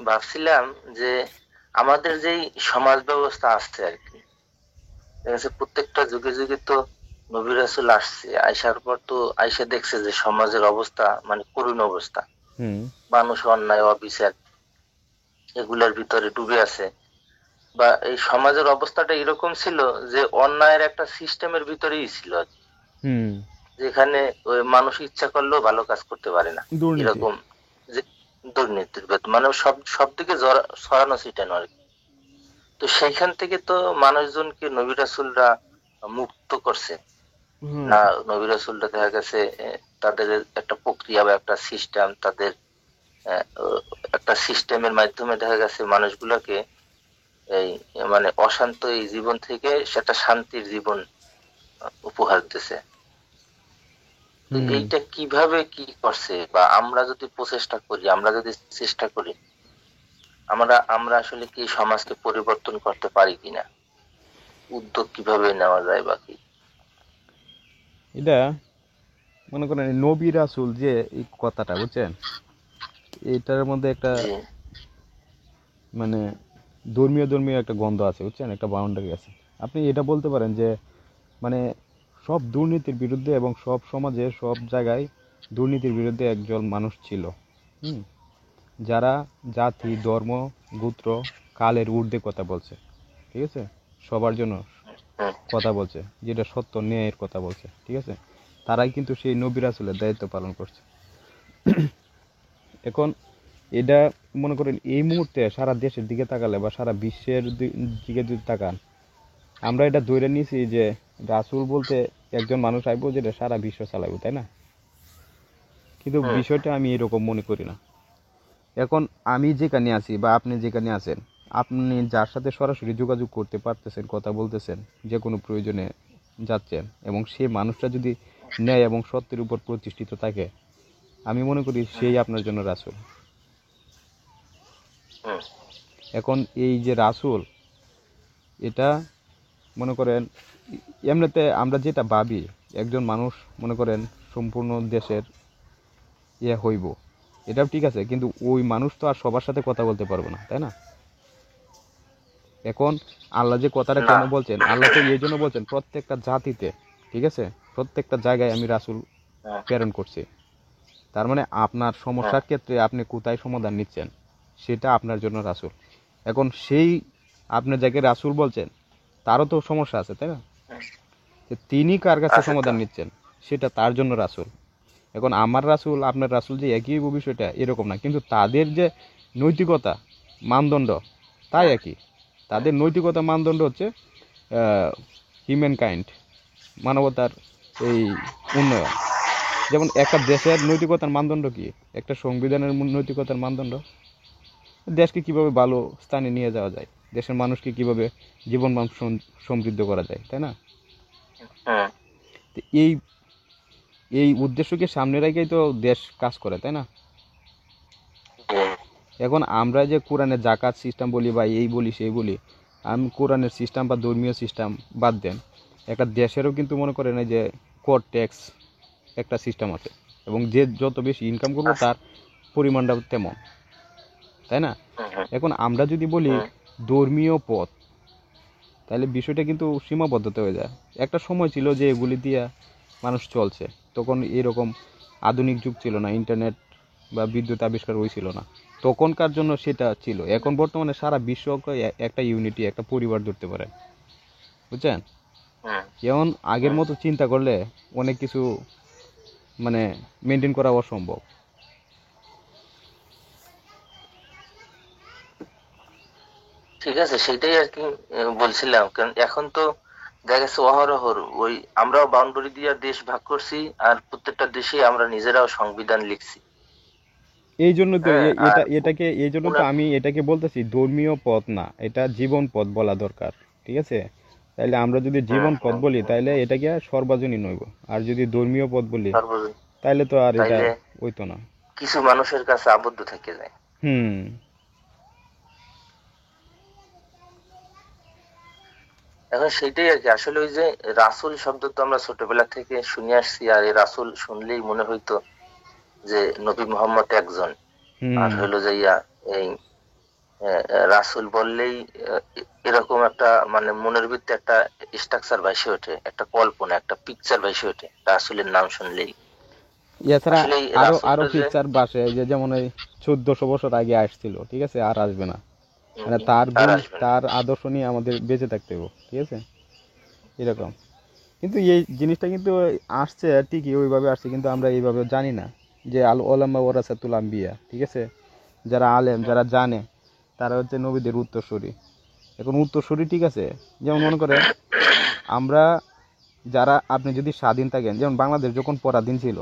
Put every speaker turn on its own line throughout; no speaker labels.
ভাবছিলাম যে আমাদের যেই সমাজ ব্যবস্থা আসছে আর কি, দেখা যাচ্ছে প্রত্যেকটা যুগে যুগে তো নবী রাসূল আসছে, আইসার পর তো আইসা দেখছে যে সমাজের অবস্থা মানে করুণ অবস্থা।
হুম
মানুষ অন্যায় অবিচার এগুলোর ভিতরে ডুবে আছে, বা এই সমাজের অবস্থাটা এরকম ছিল যে অন্যায়ের একটা সিস্টেমের ভিতরেই ছিল আর কি।
হুম
যেখানে ওই মানুষ ইচ্ছা করলেও ভালো কাজ করতে পারে না,
দুর্নীতি।
এরকম যে দুর্নীতির ভেতর মানে সব সব দিকে ছড়ানো ছিটানো আর কি। তো সেইখান থেকে তো মানুষজনকে নবী রাসূলরা মুক্ত করছে
হুম
না। নবী রাসূলরা দেখা গেছে তাদের একটা প্রক্রিয়া বা একটা সিস্টেম, তাদের একটা সিস্টেমের মাধ্যমে দেখা গেছে মানুষগুলোকে এই মানে অশান্ত এই জীবন থেকে সেটা শান্তির জীবন উপহার দিতেছে। তো
হুম
এইটা কিভাবে কি করছে, বা আমরা যদি প্রচেষ্টা করি, আমরা যদি চেষ্টা করি, আমরা আমরা আসলে কি সমাজকে পরিবর্তন করতে পারি কিনা, উদ্যোগ কিভাবে নেওয়া যায় বা কি।
এটা মনে করেন নবী রাসূল যে এই কথাটা বুঝছেন, এটার মধ্যে একটা
জি।
মানে ধর্মীয় ধর্মীয় একটা গন্ধ আছে বুঝছেন, একটা বাউন্ডারি আছে। আপনি এটা বলতে পারেন যে মানে সব দুর্নীতির বিরুদ্ধে এবং সব সমাজে সব জায়গায় দুর্নীতির বিরুদ্ধে একজন মানুষ ছিল। হুম যারা জাতি ধর্ম গোত্র কালের ঊর্ধ্বে কথা বলছে, ঠিক আছে, সবার জন্য
হুম।
কথা বলছে, যেটা সত্য ন্যায়ের কথা বলছে, ঠিক আছে, তারাই কিন্তু সেই নবী রাসূলের দায়িত্ব পালন করছে। এখন এটা মনে করেন এই মুহূর্তে সারা দেশের দিকে তাকালে বা সারা বিশ্বের দিকে যদি তাকান, আমরা এটা ধরে নিয়েছি যে রাসূল বলতে একজন মানুষ আইবো যেটা সারা বিশ্ব চালাইবো, তাই না? কিন্তু
হুম।
বিষয়টা আমি এরকম মনে করি না। এখন আমি যেখানে আছি বা আপনি যেখানে আছেন, আপনি যার সাথে সরাসরি যোগাযোগ করতে পারতেছেন, কথা বলতেছেন, যে কোনো প্রয়োজনে যাচ্ছেন, এবং সেই মানুষটা যদি ন্যায় এবং সত্যের উপর প্রতিষ্ঠিত থাকে, আমি মনে করি
হুম।
সেই আপনার জন্য রাসূল।
হুম।
এখন এই যে রাসূল, এটা মনে করেন এমনিতে আমরা যেটা ভাবি, একজন মানুষ মনে করেন সম্পূর্ণ দেশের হইব, এটাও ঠিক আছে, কিন্তু ওই মানুষ তো আর সবার সাথে কথা বলতে পারবো না, তাই না? এখন আল্লাহ যে কথাটা
না।
কেন বলছেন, আল্লাহ তো এই জন্য বলছেন প্রত্যেকটা জাতিতে, ঠিক আছে, প্রত্যেকটা জায়গায় আমি রাসূল
হুম।
প্রেরণ করছি। তার মানে আপনার
হুম।
সমস্যার ক্ষেত্রে আপনি কোথায় সমাধান নিচ্ছেন, সেটা আপনার জন্য রাসূল। এখন সেই আপনার যাকে রাসূল বলছেন, তারও তো সমস্যা আছে, তাই না?
হুম।
যে তিনি কার কাছে
আছে তো।
সমাধান নিচ্ছেন, সেটা তার জন্য রাসূল। এখন আমার রাসূল আপনার রাসূল যে একই বিষয়টা এরকম না, কিন্তু তাদের যে নৈতিকতা মানদণ্ড তাই
হুম।
একই।
হুম।
তাদের নৈতিকতা মানদণ্ড হচ্ছে হিউম্যান কাইন্ড, মানবতার এই উন্নয়ন। যেমন একটা দেশের নৈতিকতার মানদণ্ড কি, একটা সংবিধানের নৈতিকতার মানদণ্ড দেশকে কিভাবে ভালো স্থানে নিয়ে যাওয়া যায়, দেশের মানুষকে কিভাবে জীবন মান সমৃদ্ধ করা যায়, তাই না?
হুম।
তো এই এই উদ্দেশ্যকে সামনে রেখেই তো দেশ কাজ করে, তাই না?
জি।
এখন আমরা যে কোরআনের জাকাত সিস্টেম বলি বা এই বলি সেই বলি, আমি কোরআনের সিস্টেম বা ধর্মীয় সিস্টেম বাদ দেন, একটা দেশেরও কিন্তু মনে করেন এই যে কর ট্যাক্স একটা সিস্টেম আছে, এবং যে যত বেশি ইনকাম করবো
আছে।
তার পরিমাণটাও তেমন, তাই না?
হুম। হুম।
এখন আমরা যদি বলি
হুম।
ধর্মীয় পথ, তাহলে বিষয়টা কিন্তু সীমাবদ্ধতা হয়ে যায়। একটা সময় ছিল যে এগুলি দিয়া মানুষ চলছে, তখন এরকম আধুনিক যুগ ছিল না, ইন্টারনেট বা বিদ্যুৎ আবিষ্কার হয়েছিল না, তখনকার জন্য সেটা ছিল। এখন বর্তমানে সারা বিশ্বকে একটা ইউনিটি একটা পরিবার ধরতে পারে, বুঝছেন?
হুম।
যেমন আগের
হুম।
মতো চিন্তা করলে অনেক কিছু মানে মেনটেন করা অসম্ভব।
ঠিক আছে, সেটাই আর কি বলছিলাম। কারণ এখন তো দেখা গেছে অহরহর ওই আমরাও বাউন্ডারি দিয়ে দেশ ভাগ করছি, আর প্রত্যেকটা দেশে আমরা নিজেরাও সংবিধান লিখছি।
এই জন্য তো
হ্যাঁ। আর
এটাকে এই জন্য তো
উনার।
আমি এটাকে বলতেছি ধর্মীয় পথ না, এটা জীবন পথ বলা দরকার, ঠিক আছে? তাইলে আমরা যদি
হুম।
জীবন পথ
হুম।
বলি
হুম।
তাইলে
হুম।
এটাকে সর্বজনীন হইব। আর যদি ধর্মীয় পথ বলি
সর্বজন।
তাইলে তো আর এটা
তাইলে
হইতো না।
কিছু মানুষের কাছে আবদ্ধ থেকে যায়।
হুম
এখন সেটাই আর কি, আসলে ওই যে রাসূল শব্দ তো আমরা ছোটবেলা থেকে শুনে আসছি, আর এই রাসূল শুনলেই মনে হইতো যে নবী মোহাম্মদ একজন। আর
হুম
হইলো যাইয়া এই রাসূল বললেই এরকম একটা মানে মনের ভিতরে একটা স্ট্রাকচার ভাসে ওঠে, একটা কল্পনা, একটা পিকচার ভাসে ওঠে রাসূলের নাম শুনলেই।
এছাড়া
আসলে এই
আরো আরো
রাসূলটা যে
পিকচার বাসে, এই যে যেমন এই 1400 বছর আগে আসছিল, ঠিক আছে, আর আসবে না। মানে তার
আর
গুণ,
আসবে না।
তার আদর্শ নিয়ে আমাদের বেঁচে থাকতে হবে, ঠিক আছে, এরকম। কিন্তু এই জিনিসটা কিন্তু আসছে ঠিকই, ওইভাবে আসছে, কিন্তু আমরা এইভাবে জানি না যে আল ওলামা ওরাসাতুল আম্বিয়া, ঠিক আছে, যারা আলেম,
হুম,
যারা জানে, তারা হচ্ছে নবীদের উত্তরসূরি। এখন উত্তরসূরি, ঠিক আছে, যেমন মনে করেন আমরা যারা, আপনি যদি স্বাধীন থাকেন, যেমন বাংলাদেশ যখন পরাধীন ছিল,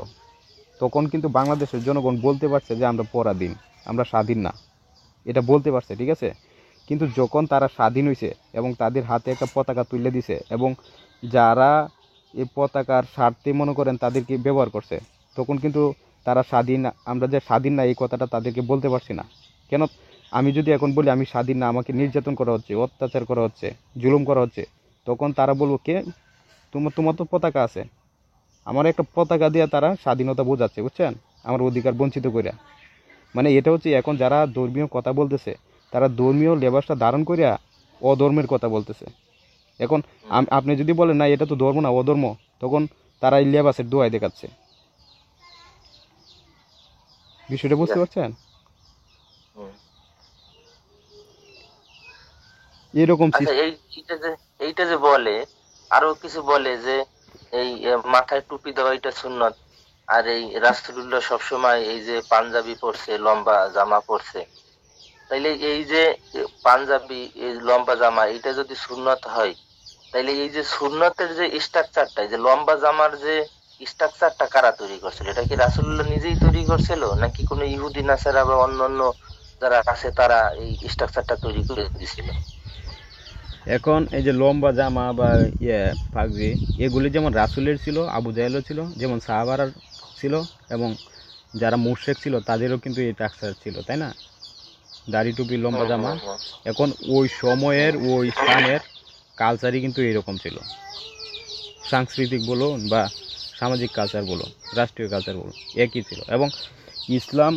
তখন কিন্তু বাংলাদেশের জনগণ বলতে পারছে যে আমরা পরাধীন, আমরা স্বাধীন না, এটা বলতে পারছে, ঠিক আছে। কিন্তু যখন তারা স্বাধীন হয়েছে এবং তাদের হাতে একটা পতাকা তুলে দিছে, এবং যারা এই পতাকার স্বার্থে মনে করেন তাদেরকে ব্যবহার করছে, তখন কিন্তু তারা স্বাধীন, আমরা যে স্বাধীন না এই কথাটা তাদেরকে বলতে পারছি না। কেন? আমি যদি এখন বলি আমি স্বাধীন না, আমাকে নির্যাতন করা হচ্ছে, অত্যাচার করা হচ্ছে, জুলুম করা হচ্ছে, তখন তারা বলবো কে, তোমার তোমার তো পতাকা আছে। আমার একটা পতাকা দিয়ে তারা স্বাধীনতা বোঝাচ্ছে, বুঝছেন, আমার অধিকার বঞ্চিত করে। মানে এটা হচ্ছে এখন যারা ধর্মীয় কথা বলতেছে, তারা ধর্মীয় লেবাসটা ধারণ করিয়া অধর্মের কথা বলতেছে। এখন
হুম,
আপনি যদি বলেন না এটা তো ধর্ম না, অধর্ম, তখন তারা এই লেবাসের দোহাই দেখাচ্ছে। বিষয়টা
ঠিক
বুঝতে
আছে।
পারছেন?
হুম।
এরকম
আচ্ছা, এইটা যে বলে, আরো কিছু বলে যে এই মাথায় টুপি দেওয়া এটা সুন্নত, আর এই রাসূলুল্লাহ সবসময় এই যে পাঞ্জাবি পরছে, লম্বা জামা পরছে। তাইলে এই যে পাঞ্জাবি, এই লম্বা জামা, এটা যদি সুন্নত হয়, তাইলে এই যে সুন্নতের যে স্ট্রাকচারটা, যে লম্বা জামার যে স্ট্রাকচারটা কারা তৈরি করছিল? এটা কি রাসূলুল্লাহ নিজেই তৈরি করছিল, নাকি কোনো ইহুদি নাসারা বা অন্যান্য যারা আছে তারা এই স্ট্রাকচারটা তৈরি করে দিছিল?
এখন এই যে লম্বা জামা বা পাগড়ি, এগুলি যেমন রাসূলের ছিল, আবু জাহেলও ছিল, যেমন সাহাবারা ছিল, এবং যারা মুশরিক ছিল তাদেরও কিন্তু এই স্ট্রাকচার ছিল, তাই না, দাড়ি টুপি লম্বা
হুম,
জামা।
হুম, হুম,
এখন ওই সময়ের ওই স্থানের কালচারই কিন্তু এরকম ছিল, সাংস্কৃতিক বলুন বা সামাজিক কালচার বলুন, রাষ্ট্রীয় কালচার বলুন, একই ছিল। এবং ইসলাম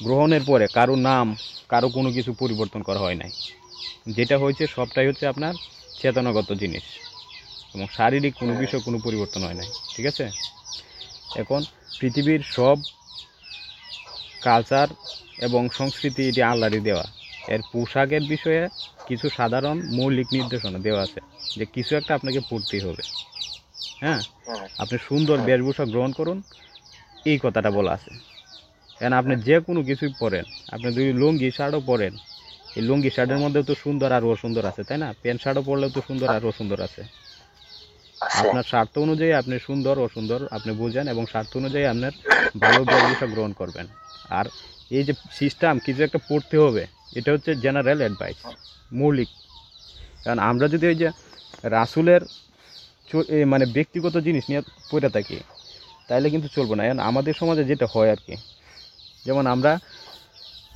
গ্রহণের পরে কারো নাম, কারো কোনো কিছু পরিবর্তন করা হয় নাই। যেটা হয়েছে সবটাই হচ্ছে আপনার চেতনাগত জিনিস, এবং শারীরিক কোনো
হুম,
বিষয় কোনো পরিবর্তন হয় নাই, ঠিক আছে। এখন পৃথিবীর সব কালচার এবং সংস্কৃতি এটি আল্লাহরই দেওয়া। এর পোশাকের বিষয়ে কিছু সাধারণ মৌলিক নির্দেশনা দেওয়া আছে, যে কিছু একটা আপনাকে পড়তেই হবে, হ্যাঁ,
হুম,
আপনি সুন্দর
হুম,
বেশভূষা গ্রহণ করুন, এই কথাটা বলা আছে। কারণ আপনি
হুম,
যে কোনো কিছুই পরেন, আপনি যদি লুঙ্গি শার্টও পরেন, এই লুঙ্গি শার্টের
হুম,
মধ্যেও তো সুন্দর আর অসুন্দর আছে, তাই না, প্যান্ট শার্টও পরলেও তো সুন্দর আর অসুন্দর আছে।
আছে।
আপনার স্বার্থ অনুযায়ী আপনি সুন্দর অসুন্দর আপনি বুঝেন, এবং স্বার্থ অনুযায়ী আপনার ভালো বেশভূষা গ্রহণ করবেন। আর এই যে সিস্টেম কিছু একটা পড়তে হবে, এটা হচ্ছে জেনারেল অ্যাডভাইস, মৌলিক। কারণ আমরা যদি ওই যে রাসূলের মানে ব্যক্তিগত জিনিস নিয়ে পড়ে থাকি, তাইলে কিন্তু চলবে না। এখন আমাদের সমাজে যেটা হয় আর কি, যেমন আমরা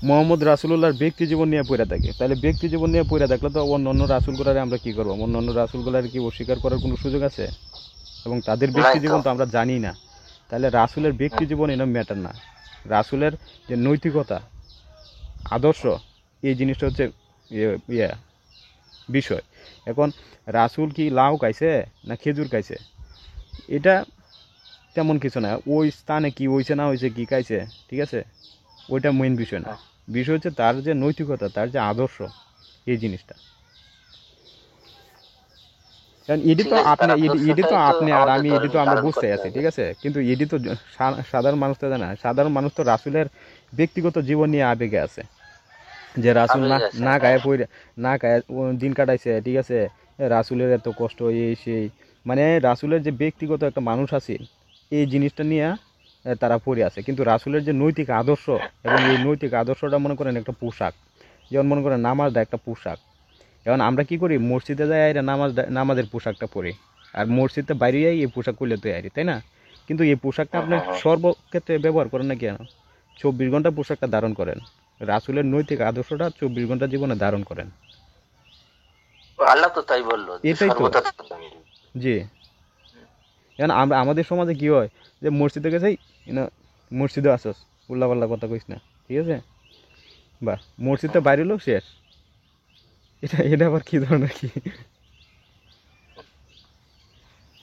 মোহাম্মদ রাসূলুল্লাহর ব্যক্তি জীবন নিয়ে পড়ে থাকি, তাহলে ব্যক্তি জীবন নিয়ে পড়ে থাকলে তো অন্য অন্য রাসূলগুলারে আমরা কী করবো, অন্য অন্য রাসূলগুলারে কি অস্বীকার করার কোনো সুযোগ আছে? এবং তাদের ব্যক্তি
নাই তো।
জীবন তো আমরা জানি না, তাহলে রাসূলের ব্যক্তি
হুম,
জীবন এটা ম্যাটার না। রাসূলের যে নৈতিকতা, আদর্শ, এই জিনিসটা হচ্ছে ইয়ে বিষয়। এখন রাসূল কি লাউ খাইছে না খেজুর খাইছে, এটা তেমন কিছু না, ওই স্থানে কি হয়েছে না হয়েছে, কি খাইছে, ঠিক আছে, ওইটা মেইন বিষয় না।
হুম।
বিষয় হচ্ছে তার যে নৈতিকতা, তার যে আদর্শ, এই জিনিসটা। কারণ এটি
ঠিক
তো
আছে, তার
আপনি, এটি তো
আদর্শটাই তো
আপনি আর
আমাদের
আমি, এটি তো
ধর্মে
আমরা
ধারণ
বুঝতে
করতে
আছি,
হবে।
ঠিক আছে, কিন্তু এটি তো সাধারণ মানুষ তো জানে না। সাধারণ মানুষ তো রাসূলের ব্যক্তিগত জীবন নিয়ে আবেগে আছে, যে রাসূল না
আবেগ আছে,
না
হ্যাঁ।
গায়ে পড়ে, না গায়ে দিন কাটাইছে, ঠিক আছে, রাসূলের এত কষ্ট, এই সেই, মানে রাসূলের যে ব্যক্তিগত একটা মানুষ আছে, এই জিনিসটা নিয়ে তারা পড়ে আছে। কিন্তু রাসূলের যে নৈতিক আদর্শ, এবং এই নৈতিক আদর্শটা মনে করেন একটা পোশাক, যেমন মনে করেন নামাজটা একটা পোশাক। এখন আমরা কি করি, মসজিদে যাই এরা নামাজের পোশাকটা পরি, আর মসজিদে বাইরে যাই এই পোশাক করলে তৈরি, তাই না। কিন্তু এই পোশাকটা
হুম,
আপনি
হুম, হুম।
সর্বক্ষেত্রে ব্যবহার করেন না কেন? 24 ঘন্টা পোশাকটা ধারণ করেন, রাসূলের নৈতিক আদর্শটা 24 ঘন্টা জীবনে ধারণ করেন।
আল্লাহ তো তাই বললো যে
এটাই তো,
সর্বদা।
জি। এখন আমরা আমাদের সমাজে কি হয়, যে মসজিদে গেছেই না, মসজিদে আসস, উল্লাপাল্লা কথা কইস না, ঠিক আছে, বা মসজিদে বাইরে হলো শেষ, এটা এটা আবার কি ধরনের কি,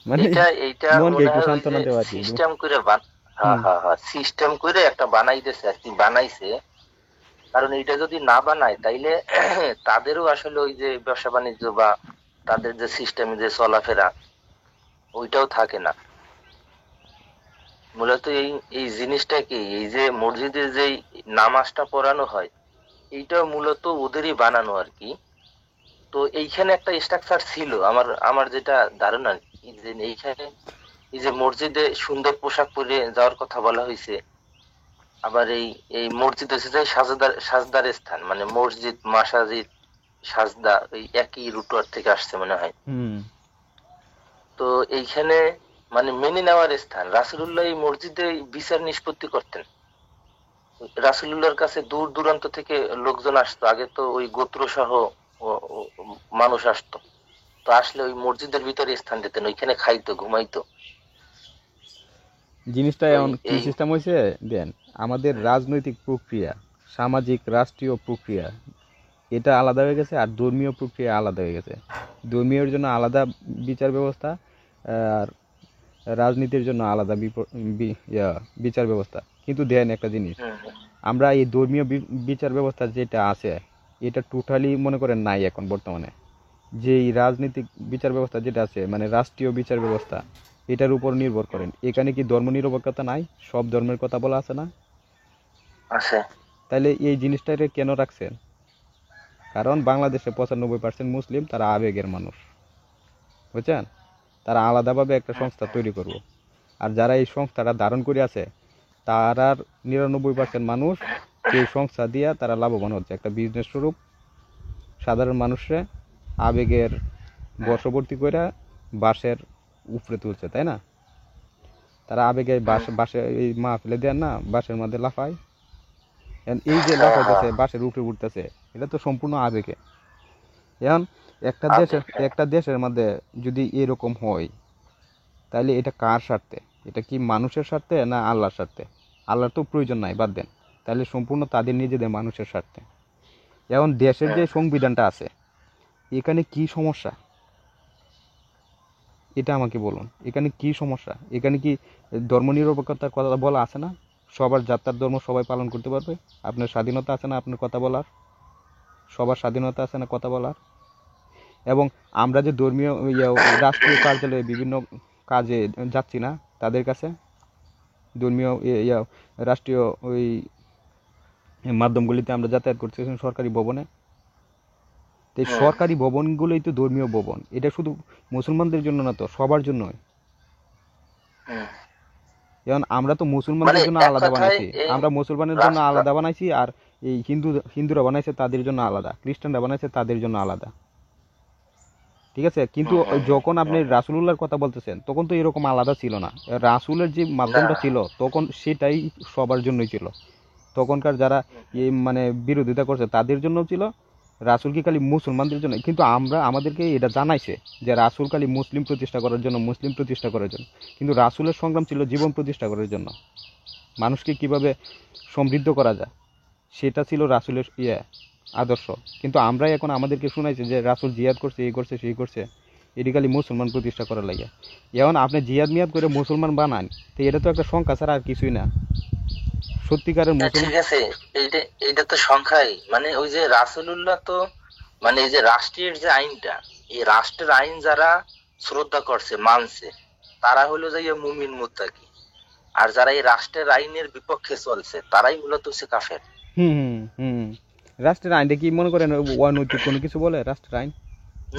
মানে
এইটা
মনকে
মনে
একটু
হয় ওই যে
সান্ত্বনা দেওয়া আর কি।
সিস্টেম করে হ্যাঁ
হুম।
হ্যাঁ হ্যাঁ, সিস্টেম করে একটা বানাইতেছে আর কি, বানাইছে। কারণ এটা যদি না বানায় তাইলে তাদেরও আসলে ওই যে ব্যবসা বাণিজ্য বা তাদের যে সিস্টেমে যে চলাফেরা ওইটাও থাকে না। মূলত এই এই জিনিসটা কি, এই যে মসজিদে যেই নামাজটা পড়ানো হয় এইটাও মূলত ওদেরই বানানো আর কি। তো এইখানে একটা স্ট্রাকচার ছিল, আমার আমার যেটা ধারণা আর কি, যে এইখানে এই যে মসজিদে সুন্দর পোশাক পরে যাওয়ার কথা বলা হয়েছে, আবার এই এই মসজিদ হচ্ছে যে সাজদার সাজদার স্থান, মানে মসজিদ মাসাজিদ সাজদা ওই একই রুটর থেকে আসছে মনে হয়।
হুম।
তো এইখানে মানে মেনে নেওয়ার স্থান, রাসূলুল্লাহ এই মসজিদে বিচার নিষ্পত্তি করতেন। রাসূলুল্লাহর কাছে দূর দূরান্ত থেকে লোকজন আসতো, আগে তো ওই গোত্র সহ মানুষ আসতো। তো আসলে ওই মসজিদের ভিতরে স্থান দিতেন, ওইখানে খাইতো ঘুমাইতো।
জিনিসটা
তো
এমন কি
এই
সিস্টেম হয়েছে, দেন আমাদের রাজনৈতিক প্রক্রিয়া, সামাজিক রাষ্ট্রীয় প্রক্রিয়া এটা আলাদা হয়ে গেছে, আর ধর্মীয় প্রক্রিয়া আলাদা হয়ে গেছে। ধর্মীয়র জন্য আলাদা বিচার ব্যবস্থা, আর রাজনীতির জন্য আলাদা বিচার ব্যবস্থা। কিন্তু দেন একটা জিনিস,
হুম, হুম,
আমরা এই ধর্মীয় বিচার ব্যবস্থা যেটা আছে এটা টোটালি মনে করেন নাই এখন বর্তমানে। যে এই রাজনৈতিক বিচার ব্যবস্থা যেটা আছে মানে রাষ্ট্রীয় বিচার ব্যবস্থা, এটার উপর নির্ভর
হুম,
করেন। এখানে কি ধর্মনিরপেক্ষতা নাই? সব ধর্মের কথা বলা আছে না?
আছে।
তাহলে এই জিনিসটাকে কেন রাখছেন? কারণ বাংলাদেশে 95% মুসলিম, তারা আবেগের মানুষ, বুঝছেন? তারা আলাদাভাবে একটা
হুম,
সংস্থা তৈরি করব। আর যারা এই সংস্থাটা ধারণ করে আছে তারার 99% মানুষ এই সংস্থা দিয়া তারা লাভবান হচ্ছে, একটা বিজনেস স্বরূপ সাধারণ মানুষরা আবেগের বশবর্তী করে বাঁশের উপরে তুলছে, তাই না? তারা আবেগে
হুম,
বাঁশে এই মা ফেলে দেন না, বাঁশের মধ্যে লাফায়। এই যে
হ্যাঁ হ্যাঁ,
লাফাইতেছে বাঁশের উপরে উঠতেছে, এটা তো সম্পূর্ণ আবেগে। এখন
আবেগ, হ্যাঁ।
একটা দেশের মধ্যে যদি এরকম হয়, তাহলে এটা কার স্বার্থে? এটা কি মানুষের স্বার্থে না আল্লাহর স্বার্থে? আল্লাহর তো প্রয়োজন নাই, বাদ দেন। তাহলে সম্পূর্ণ তাদের নিজেদের মানুষের স্বার্থে। এখন দেশের যে
হুম,
সংবিধানটা আছে এখানে কি সমস্যা? এটা আমাকে বলুন, এখানে কি সমস্যা? এখানে কি ধর্মনিরপেক্ষতার কথা বলা আছে না? সবার যাত্রার ধর্ম সবাই পালন করতে পারবে। আপনার স্বাধীনতা আছে না আপনার কথা বলার? সবার স্বাধীনতা আছে না কথা বলার? এবং আমরা যে ধর্মীয় রাষ্ট্রীয় কার্যালয়ে বিভিন্ন কাজে যাচ্ছি না তাদের কাছে, ধর্মীয় রাষ্ট্রীয় ওই মাধ্যমগুলিতে আমরা যাতায়াত করছি সরকারি ভবনে, তো এই
হুম,
সরকারি ভবনগুলোই তো ধর্মীয় ভবন। এটা শুধু মুসলমানদের জন্য না, তো সবার জন্যই।
হুম।
যেমন আমরা তো
মানে
মুসলমানদের জন্য
এক
আলাদা
কথায়
বানাইছি,
এই
আমরা মুসলমানের জন্য
রাষ্ট্র,
আলাদা বানাইছি, আর এই হিন্দুরা বানাইছে তাদের জন্য আলাদা, খ্রিস্টানরা বানাইছে তাদের জন্য আলাদা। ঠিক আছে, কিন্তু
হুম, হুম, হুম,
যখন আপনি
হুম, হুম।
রাসূলুল্লাহর কথা বলতেছেন তখন তো এরকম আলাদা ছিল না। রাসূলের যে
না।
মাধ্যমটা ছিল তখন সেটাই সবার জন্যই ছিল। তখনকার যারা
হুম,
এই মানে বিরোধিতা করছে তাদের জন্যও ছিল। রাসূল কি খালি মুসলমানদের জন্য? কিন্তু আমাদেরকে এটা জানাইছে যে রাসূল খালি মুসলিম প্রতিষ্ঠা করার জন্য, মুসলিম প্রতিষ্ঠা করার জন্য। কিন্তু রাসূলের সংগ্রাম ছিল জীবন প্রতিষ্ঠা করার জন্য, মানুষকে কিভাবে সমৃদ্ধ করা যায় সেটা ছিল রাসূলের আদর্শ। কিন্তু আমরাই এখন আমাদেরকে শুনাইছে যে রাসূল জিহাদ করছে, এই করছে সেই করছে, এটি খালি মুসলমান প্রতিষ্ঠা করার লাগে। এখন আপনি জিহাদ মিয়াদ করে মুসলমান বানান, তো এটা তো একটা সংখ্যা ছাড়া আর কিছুই না। সত্যিকারের
হ্যাঁ,
মুসলমান।
ঠিক আছে। এইটা এইটা তো সংখ্যাই, মানে ওই যে রাসূলুল্লাহ তো, মানে এই যে রাষ্ট্রের যে আইনটা, এই রাষ্ট্রের আইন যারা শ্রদ্ধা করছে মানছে তারা হলো যে মুমিন মুত্তাকি। আর যারা এই রাষ্ট্রের আইনের বিপক্ষে চলছে তারাই মূলত হচ্ছে কাফের।
হুম হুম হুম। রাষ্ট্রের আইনটা কি মনে করেন অনৈতিক কোনো কিছু বলে রাষ্ট্রের আইন?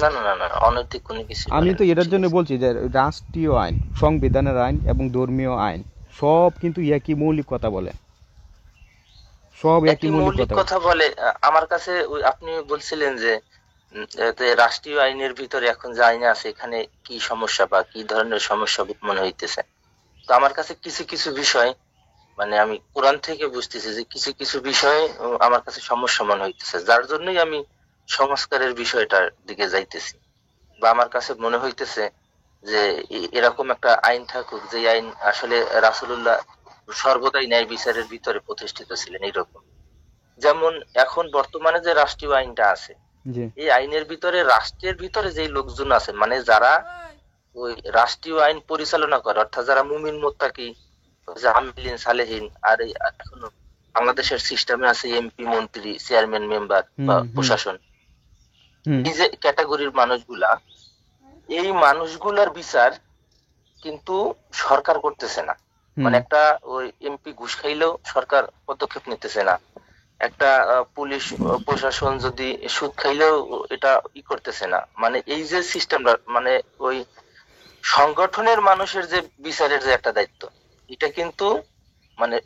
না না না না, অনৈতিক কোনো কিছু
আমি
বলে
তো
না,
এটার
ঠিক
জন্য
আছে।
বলছি যে রাষ্ট্রীয় আইন, সংবিধানের আইন এবং ধর্মীয় আইন সব কিন্তু একই মৌলিক কথা বলে, সব একই
একই
মৌলিক
মৌলিক
কথা বলে।
কথা বলে। আমার কাছে ওই আপনি বলছিলেন যে এতে রাষ্ট্রীয় আইনের ভিতরে এখন যে আইন আছে এখানে কি সমস্যা বা কি ধরনের সমস্যা মনে হইতেছে। তো আমার কাছে কিছু কিছু বিষয়, মানে আমি কোরআন থেকে বুঝতেছি যে কিছু কিছু বিষয় আমার কাছে সমস্যা মনে হইতেছে, যার জন্যই আমি সংস্কারের বিষয়টার দিকে যাইতেছি। বা আমার কাছে মনে হইতেছে যে এরকম একটা আইন থাকুক যে আইন আসলে রাসূলুল্লাহ সর্বদাই ন্যায় বিচারের ভিতরে প্রতিষ্ঠিত ছিলেন এইরকম। যেমন এখন বর্তমানে যে রাষ্ট্রীয় আইনটা আছে
জি
এই আইনের ভিতরে রাষ্ট্রের ভিতরে যে লোকজন আছেন, মানে যারা ওই রাষ্ট্রীয় আইন পরিচালনা করে, অর্থাৎ যারা মুমিন মুত্তাকি, যে আমিলিন সালেহীন, আর এই এখনো বাংলাদেশের সিস্টেমে আছে এমপি, মন্ত্রী, চেয়ারম্যান, মেম্বার বা
হুম হুম
প্রশাসন,
হুম
এই যে ক্যাটাগরির মানুষগুলা, এই মানুষগুলার বিচার কিন্তু সরকার করতেছে না।
হুম
মানে একটা ওই এমপি ঘুষ খাইলেও সরকার পদক্ষেপ নিতেছে না, একটা পুলিশ প্রশাসন যদি সুদ খাইলেও এটা করতেছে না। মানে এই যে সিস্টেমটা, মানে ওই সংগঠনের মানুষের যে বিচারের যে একটা দায়িত্ব, এটা কিন্তু মানে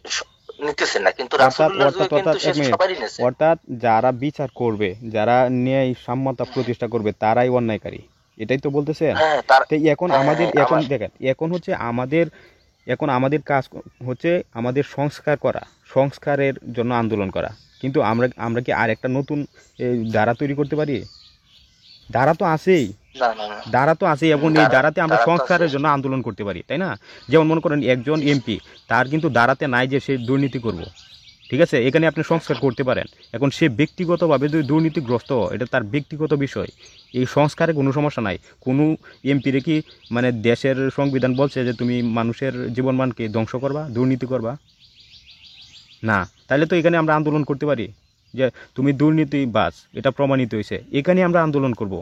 নিতেছে না, কিন্তু
অর্থাৎ
রাসূলুল্লাহর
অর্থাৎ
যুগে কিন্তু
অর্থাৎ
সে
এক মিনিট,
সবারই নেছে।
অর্থাৎ যারা বিচার করবে, যারা ন্যায় সাম্যতা প্রতিষ্ঠা করবে তারাই অন্যায়কারী, এটাই তো বলতেছেন?
হ্যাঁ তার
তো এখন
হ্যাঁ হ্যাঁ
আমাদের,
হ্যাঁ,
এখন
আমার
দেখেন, এখন হচ্ছে আমাদের, এখন আমাদের কাজ হচ্ছে আমাদের সংস্কার করা, সংস্কারের জন্য আন্দোলন করা। কিন্তু আমরা আমরা কি আর একটা নতুন এই ধারা তৈরি করতে পারি? ধারা তো আছেই,
না না না,
ধারা তো আছেই, এবং এই
তারা
ধারাতে আমরা
তারা তো আছে।
সংস্কারের জন্য আন্দোলন করতে পারি, তাই না? যেমন মনে করেন একজন এমপি, তার কিন্তু ধারাতে নাই যে সে দুর্নীতি করব, ঠিক আছে, এখানে আপনি সংস্কার করতে পারেন। এখন সে ব্যক্তিগতভাবে যদি দুর্নীতিগ্রস্ত, এটা তার ব্যক্তিগত বিষয়, এই সংস্কারে কোনো সমস্যা নাই। কোনো এমপিরে কি মানে দেশের সংবিধান বলছে যে তুমি মানুষের জীবনমানকে ধ্বংস করবা, দুর্নীতি করবা? না। তাহলে তো এখানে আমরা আন্দোলন করতে পারি যে তুমি দুর্নীতিবাজ, এটা প্রমাণিত হয়েছে, এখানে আমরা আন্দোলন করব।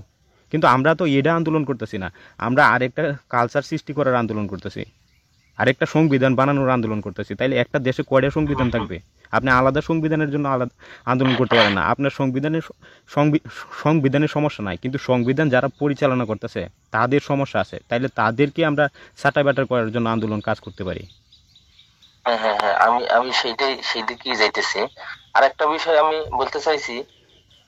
কিন্তু আমরা তো এটা আন্দোলন করতেছি না, আমরা আরেকটা কালচার সৃষ্টি করার আন্দোলন করতেছি, আরেকটা সংবিধান বানানোর আন্দোলন করতেছি। তাইলে একটা দেশে কয়টা সংবিধান থাকবে? আপনি আলাদা সংবিধানের জন্য আলাদা আন্দোলন করতে পারেন না। আপনার সংবিধানের সমস্যা নাই, কিন্তু সংবিধান যারা পরিচালনা করতেছে তাদের সমস্যা আছে। তাইলে তাদেরকে আমরা ছাঁটাই বাটাই করার জন্য আন্দোলন কাজ করতে পারি।
হ্যাঁ হ্যাঁ হ্যাঁ, আমি আমি সেইটাই সেই দিকেই যাইতেছি। আর একটা বিষয় আমি বলতে চাইছি,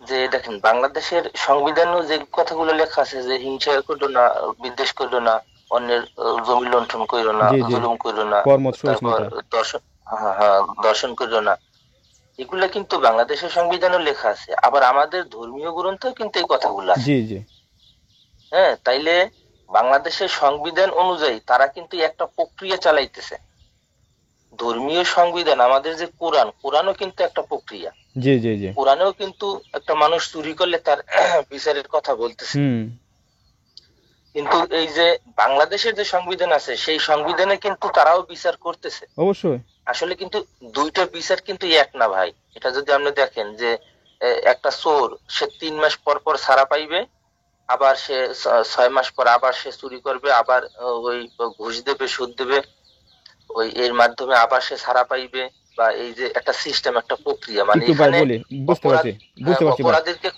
যে দেখেন বাংলাদেশের সংবিধানেও যে কথাগুলো লেখা আছে, যে হিংসা করো না, বিদ্বেষ করো না, অন্যের জমি লুণ্ঠন করো না,
জি জি,
জুলুম করো না,
কর্মঠ
তারপর
সহিষ্ণুতা।
দর্শন, হ্যাঁ হ্যাঁ, দর্শন করো না, এগুলা কিন্তু বাংলাদেশের সংবিধানেও লেখা আছে। আবার আমাদের ধর্মীয় গ্রন্থেও কিন্তু এই কথাগুলো আছে।
জি জি
হ্যাঁ, তাইলে বাংলাদেশের সংবিধান অনুযায়ী তারা কিন্তু একটা প্রক্রিয়া চালাইতেছে। ধর্মীয় সংবিধান, আমাদের যে কোরআন, কোরআনও কিন্তু একটা প্রক্রিয়া।
জি জি জি।
কোরআনেও কিন্তু একটা মানুষ চুরি করলে তার বিচারের কথা বলতেছে।
হুম।
কিন্তু এই যে বাংলাদেশের যে সংবিধান আছে, সেই সংবিধানে কিন্তু তারাও বিচার করতেছে।
অবশ্যই।
আসলে কিন্তু দুইটা বিচার কিন্তু এক না ভাই। এটা যদি আপনি দেখেন যে একটা চোর, সে 3 মাস পর পর ছাড়া পাইবে, আবার সে 6 মাস পর আবার সে চুরি করবে, আবার ওই ঘুষ দেবে, সুদ দেবে, ওই এর মাধ্যমে আবার সে ছাড়া পাইবে। বা এই যে একটা সিস্টেম, একটা প্রক্রিয়া, মানে
একটু ভাই
এখানে
বলি, বুঝতে
অপরাধ,
পারছি, বুঝতে পারছি ভাই।
অপরাধীকে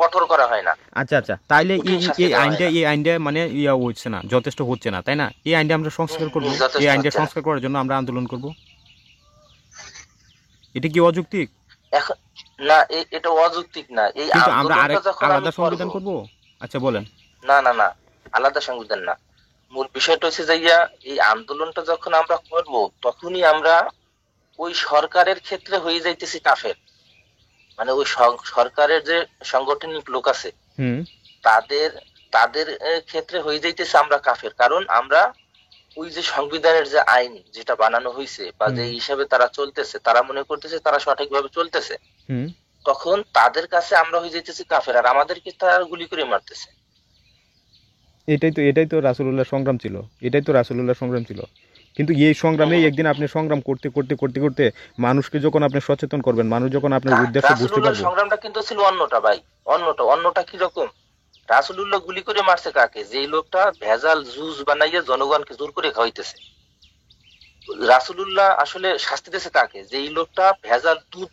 কঠোর করা হয় না,
আচ্ছা আচ্ছা, তাইলে
কঠিন শাস্তি
এই
দেওয়া হয়
আইনটা,
না।
এই আইনটা মানে ইয়া হচ্ছে না, যথেষ্ট হচ্ছে না, তাই না? এই আইনটা আমরা সংস্কার করব, এই
যথেষ্ট
আইনটা
হচ্ছে না
সংস্কার করার জন্য আমরা আন্দোলন করব। এটা কি অযৌক্তিক?
এখন। না, এটা অযৌক্তিক না, এই
কিন্তু আমরা
আন্দোলনটা
আরেক
যখন আমি
আলাদা
করব।
সংবিধান করব। আচ্ছা বলেন।
না না না, আলাদা সংবিধান না। মূল বিষয়টা হচ্ছে যাইয়া, এই আন্দোলনটা যখন আমরা করব, তখনই আমরা ওই সরকারের ক্ষেত্রে হয়ে যাইতেছি কাফের। মানে ওই সরকারের যে সাংগঠনিক লোক আছে,
হুম
তাদের তাদের ক্ষেত্রে হয়ে যাইতেছে আমরা কাফের। কারণ আমরা ওই যে সংবিধানের যে আইন যেটা বানানো হয়েছে, বা
হুম
যে হিসাবে তারা চলতেছে, তারা মনে করতেছে তারা সঠিকভাবে চলতেছে,
হুম।
তখন তাদের কাছে আমরা হয়ে যাইতেছি কাফের, আর আমাদেরকে তারা গুলি করে মারতেছে।
এটাই তো রাসূলুল্লাহ সংগ্রাম ছিল, এটাই তো রাসূলুল্লাহ সংগ্রাম ছিল। কিন্তু এই সংগ্রামে একদিন আপনি সংগ্রাম করতে করতে করতে করতে মানুষকে যখন আপনি সচেতন করবেন, মানুষ যখন আপনার উদ্দেশ্য বুঝতে
রাসূলুল্লাহর
পারবে।
সংগ্রামটা কিন্তু ছিল অন্যটা ভাই। অন্যটা কি রকম? রাসূলুল্লাহ গুলি করে মারছে কাকে? যেই লোকটা ভেজাল জুস বানাইয়া জনগণকে জোর করে খাওয়াইতেছে। রাসূলুল্লাহ আসলে শাস্তি দিতেছে কাকে? যেই লোকটা ভেজাল দুধ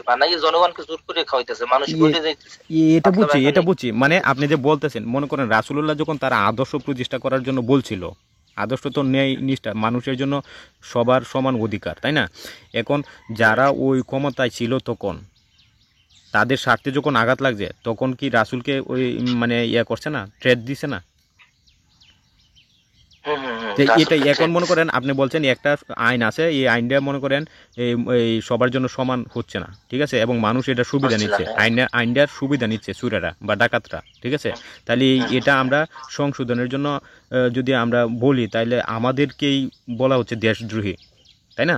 বানাইয়া জনগণকে জোর করে খাওয়াইতেছে, মানুষ মরে যাইতেছে,
এটা
পাতলা
বুঝছি, এটা
পায়খানায়।
বুঝছি, মানে আপনি যে বলতেছেন, মনে করেন রাসূলুল্লাহ যখন তার আদর্শ প্রতিষ্ঠা করার জন্য বলছিল, আদর্শ তো ন্যায় নিষ্ঠা, মানুষের জন্য সবার সমান অধিকার, তাই না? এখন যারা ওই ক্ষমতায় ছিল তখন, তাদের স্বার্থে যখন আঘাত লাগছে, তখন কি রাসূলকে ওই মানে ইয়া করছে না, থ্রেট দিছে না? যে এটাই
রাসূলকে
এখন
থ্রেট
মনে
দিছে।
করেন আপনি বলছেন একটা আইন আছে, এই আইনটা মনে করেন এই এই সবার জন্য সমান হচ্ছে না, ঠিক আছে, এবং মানুষ এটা সুবিধা
হচ্ছে না,
নিচ্ছে,
হ্যাঁ।
আইনটার সুবিধা নিচ্ছে চুরেরা বা ডাকাতরা, ঠিক আছে। তাহলে এটা আমরা সংশোধনের জন্য যদি আমরা বলি, তাহলে আমাদেরকেই বলা হচ্ছে দেশদ্রোহী, তাই না?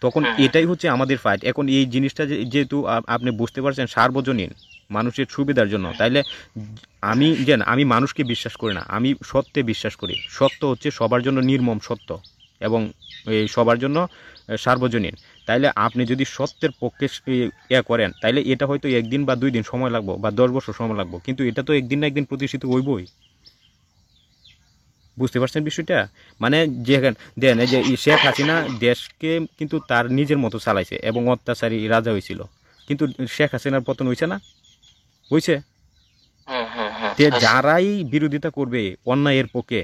তখন এটাই হচ্ছে আমাদের ফাইট। এখন এই জিনিসটা যেহেতু আপনি বুঝতে পারছেন সার্বজনীন, মানুষের সুবিধার জন্য। তাইলে আমি মানুষকে বিশ্বাস করি না, আমি সত্যে বিশ্বাস করি। সত্য হচ্ছে সবার জন্য নির্মম সত্য এবং এই সবার জন্য সার্বজনীন। তাইলে আপনি যদি সত্যের পক্ষে করেন, তাইলে এটা হয়তো 1 দিন বা 2 দিন সময় লাগবে বা 10 বছর সময় লাগবে, কিন্তু এটা তো একদিন না একদিন প্রতিষ্ঠিত হইবই। বুঝতে পারছেন বিষয়টা? মানে দেন এই যে শেখ হাসিনা দেশকে কিন্তু তার নিজের মতো চালাইছে এবং অত্যাচারী রাজা হয়েছিল, কিন্তু শেখ হাসিনার পতন হয়েছে না? হয়েছে। যারাই বিরোধিতা করবে অন্যায়ের পক্ষে,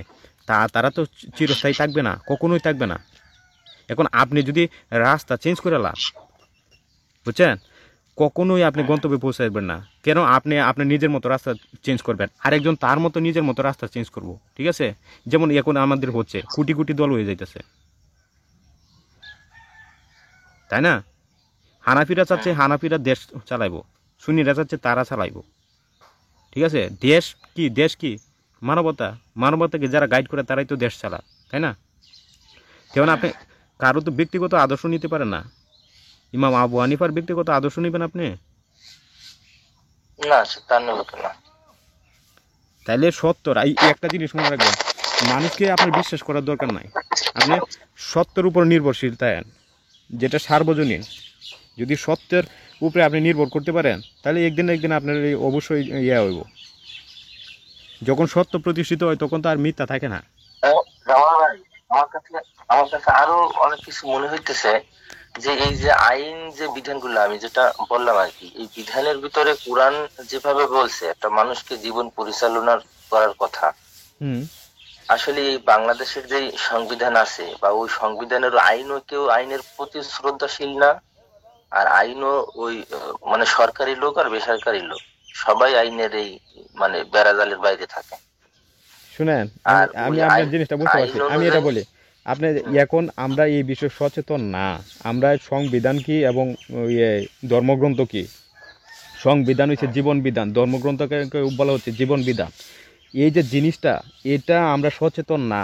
তারা তো চিরস্থায়ী থাকবে না, কখনোই থাকবে না। এখন আপনি যদি রাস্তা চেঞ্জ করে লান, বুঝছেন, কখনোই আপনি গন্তব্যে পৌঁছাবেন না। কেন? আপনি আপনার নিজের মতো রাস্তা চেঞ্জ করবেন, আরেকজন তার মতো নিজের মতো রাস্তা চেঞ্জ করব, ঠিক আছে? যেমন এখন আমাদের হচ্ছে, কোটি কোটি দল হয়ে যাইতেছে, তাই না? হানাফিরা চাচ্ছে হানাফিরা দেশ চালাইবো, সুন্নিরা চাচ্ছে তারা চালাইবো, ঠিক আছে? দেশ কি মানবতা, মানবতাকে যারা গাইড করে তারাই তো দেশ চালা, তাই না? যেমন আপনি কারো তো ব্যক্তিগত আদর্শ নিতে পারেন না। ইমাম আবু হানিফার ব্যক্তিগত আদর্শ নেবেন আপনি?
না, তা নেব না।
তাইলে সত্যর এই একটা জিনিস মনে রাখবেন, মানুষকে আপনার বিশ্বাস করার দরকার নাই, আপনি সত্যের উপর নির্ভরশীল থাকেন, যেটা সার্বজনীন। যদি সত্যের উপরে আপনি নির্ভর করতে পারেন, তাহলে একদিন না একদিন আপনার অবশ্যই হইব। যখন সত্য প্রতিষ্ঠিত হয় তখন তো আর মিথ্যা থাকে না।
জামাল ভাই, আমার কাছে আরো অনেক কিছু মনে হইতেছে, যে এই যে আইন যে বিধানগুলো আমি যেটা বললাম আর কি, এই বিধানের ভিতরে কোরআন যেভাবে বলছে একটা মানুষকে জীবন পরিচালনা করার কথা, আসলে এই বাংলাদেশের যে সংবিধান আছে বা ওই সংবিধানের আইনও কেউ আইনের প্রতি শ্রদ্ধাশীল না। আর আইনও ওই মানে সরকারি লোক আর বেসরকারি লোক সবাই আইনের এই মানে বেড়াজালের বাইরে থাকে।
শুনেন, আমি আপনার জিনিসটা বুঝতে পারছি, আমি এটা বলি, আপনি এখন আমরা এই বিষয়ে সচেতন না। আমরা সংবিধান কি এবং ধর্মগ্রন্থ কি, সংবিধান হচ্ছে জীবন বিধান, ধর্মগ্রন্থকে বলা হচ্ছে জীবন বিধান। এই যে জিনিসটা, এটা আমরা সচেতন না।